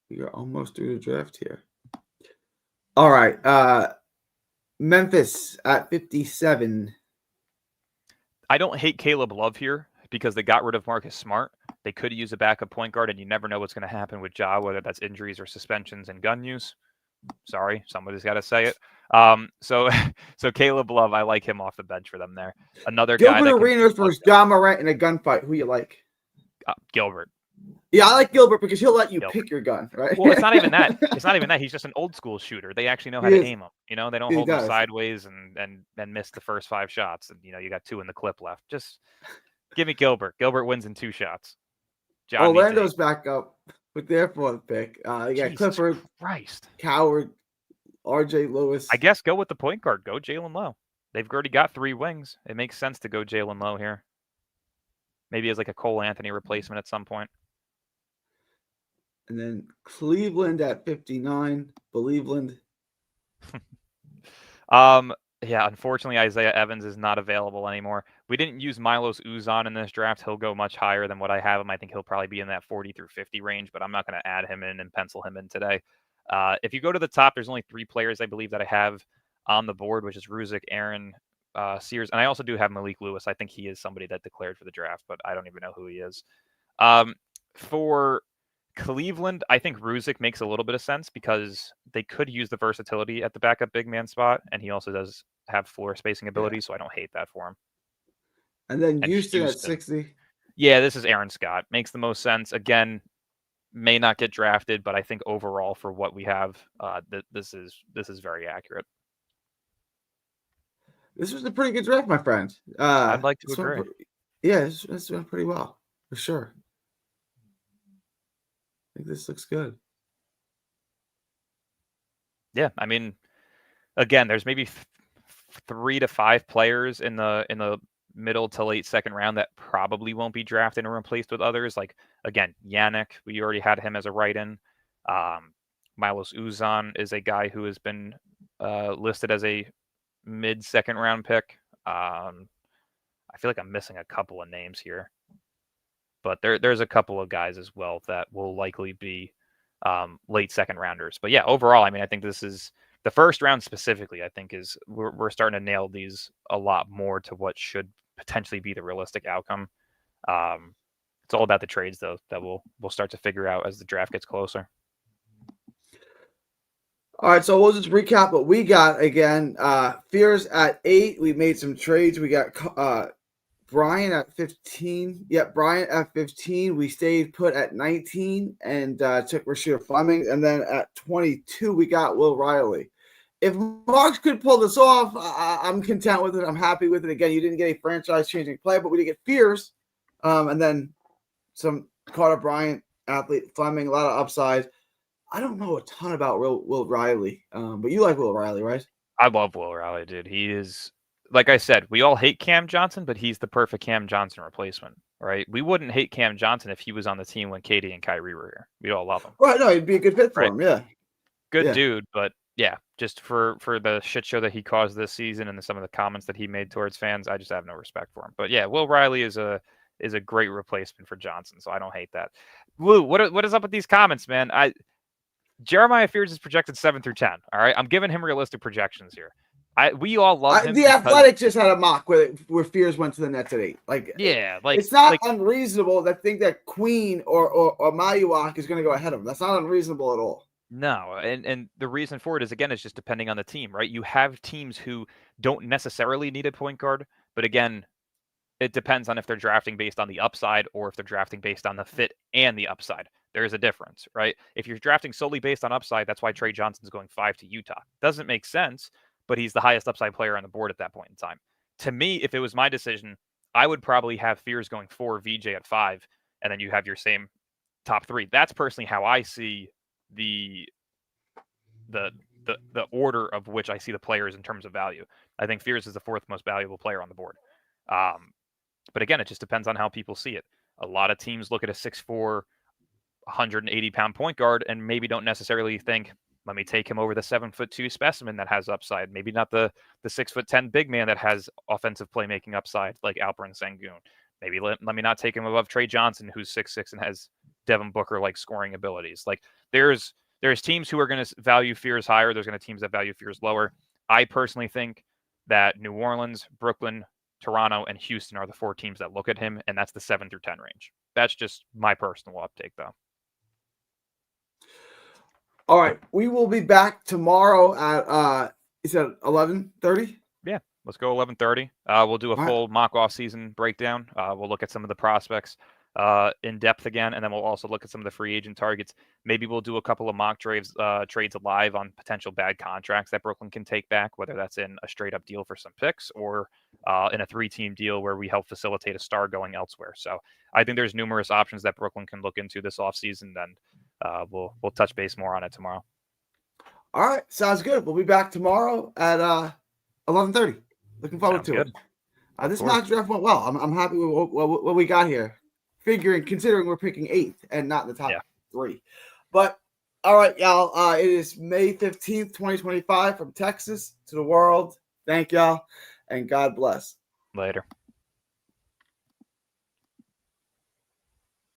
You're almost through the draft here. All right. Memphis at 57. I don't hate Caleb Love here because they got rid of Marcus Smart. They could use a backup point guard, and you never know what's going to happen with Ja, whether that's injuries or suspensions and gun use. Sorry, somebody's got to say it. So Caleb Love, I like him off the bench for them there. Another guy Gilbert that Arenas versus Ja Morant in a gunfight. Who you like? Gilbert. Yeah, I like Gilbert because he'll let you pick your gun, right? Well, it's not even that. It's not even that. He's just an old school shooter. They actually know how to aim him. You know, they don't hold him sideways and miss the first 5 shots. And, you know, you got 2 in the clip left. Just give me Gilbert. Gilbert wins in 2 shots. John Orlando's back up with their 4th pick. You got Clifford, Coward, RJ Lewis. I guess go with the point guard. Go Jalen Lowe. They've already got 3 wings. It makes sense to go Jalen Lowe here. Maybe as like a Cole Anthony replacement at some point. And then Cleveland at 59. Believeland. Yeah, unfortunately, Isaiah Evans is not available anymore. We didn't use Milos Uzan in this draft. He'll go much higher than what I have him. I think he'll probably be in that 40 through 50 range, but I'm not going to add him in and pencil him in today. If you go to the top, there's only 3 players I believe that I have on the board, which is Ruzick, Aaron, Sears, and I also do have Malik Lewis. I think he is somebody that declared for the draft, but I don't even know who he is. For Cleveland, I think Ruzick makes a little bit of sense because they could use the versatility at the backup big man spot, and he also does have floor spacing ability, so I don't hate that for him. And then Houston at 60. Yeah, this is Aaron Scott. Makes the most sense. Again, may not get drafted, but I think overall for what we have, this is very accurate. This was a pretty good draft, my friend. I'd like to agree. This went pretty well, for sure. I think this looks good. Yeah, I mean, again, there's maybe 3 to 5 players in the middle to late second round that probably won't be drafted and replaced with others. Like, again, Yannick, we already had him as a write-in. Milos Uzan is a guy who has been listed as a mid-second round pick. I feel like I'm missing a couple of names here. But there's a couple of guys as well that will likely be late second rounders. But yeah, overall, I mean, I think this is the first round specifically. I think is we're starting to nail these a lot more to what should potentially be the realistic outcome. It's all about the trades though that we'll start to figure out as the draft gets closer. All right, so we'll just recap what we got again. Fears at 8. We made some trades. We got Brian at 15. Yep, Brian at 15. We stayed put at 19 and took Rasheed Fleming. And then at 22, we got Will Riley. If Marks could pull this off, I'm content with it. I'm happy with it. Again, you didn't get a franchise-changing play, but we did get Fears. And then some Carter Bryant, athlete, Fleming, a lot of upside. I don't know a ton about Will Riley, but you like Will Riley, right? I love Will Riley, dude. He is, like I said, we all hate Cam Johnson, but he's the perfect Cam Johnson replacement, right? We wouldn't hate Cam Johnson if he was on the team when Katie and Kyrie were here. We'd all love him. Right, no, he'd be a good fit for him, yeah. Good dude, but yeah, just for the shit show that he caused this season and some of the comments that he made towards fans, I just have no respect for him. But yeah, Will Riley is a great replacement for Johnson, so I don't hate that. Lou, what is up with these comments, man? Jeremiah Fears is projected 7 through 10. All right, I'm giving him realistic projections here. We all love him. The Athletic just had a mock where Fears went to the Nets at 8. It's not unreasonable to think that Queen or Mayuak is going to go ahead of him. That's not unreasonable at all. No, and the reason for it is, again, it's just depending on the team, right? You have teams who don't necessarily need a point guard, but again, it depends on if they're drafting based on the upside or if they're drafting based on the fit and the upside. There is a difference, right? If you're drafting solely based on upside, that's why Trey Johnson's going 5 to Utah. Doesn't make sense, but he's the highest upside player on the board at that point in time. To me, if it was my decision, I would probably have Fears going 4, VJ at 5, and then you have your same top 3. That's personally how I see the order of which I see the players in terms of value. I think Fears is the 4th most valuable player on the board. But again, it just depends on how people see it. A lot of teams look at a 6'4", 180-pound point guard and maybe don't necessarily think, let me take him over the 7'2" specimen that has upside. Maybe not the 6'10" big man that has offensive playmaking upside like Alperen Sengun. Maybe let me not take him above Trey Johnson, who's 6'6" and has Devin Booker like scoring abilities. Like there's teams who are going to value Fears higher. There's going to teams that value Fears lower. I personally think that New Orleans, Brooklyn, Toronto, and Houston are the 4 teams that look at him, and that's the 7 through 10 range. That's just my personal uptake, though. All right, we will be back tomorrow at is it 11:30? Yeah, let's go 11:30. We'll do a All full mock off-season breakdown. We'll look at some of the prospects in depth again, and then we'll also look at some of the free agent targets. Maybe we'll do a couple of mock trades live on potential bad contracts that Brooklyn can take back, whether that's in a straight-up deal for some picks or in a 3-team deal where we help facilitate a star going elsewhere. So I think there's numerous options that Brooklyn can look into this offseason. Then we'll touch base more on it tomorrow. All right, sounds good. We'll be back tomorrow at 11:30. Looking forward Sounds to good. it. This mock draft went well. I'm happy with what we got here. Considering we're picking 8th and not the top 3. But all right, y'all. It is May 15th, 2025 from Texas to the world. Thank y'all, and God bless. Later.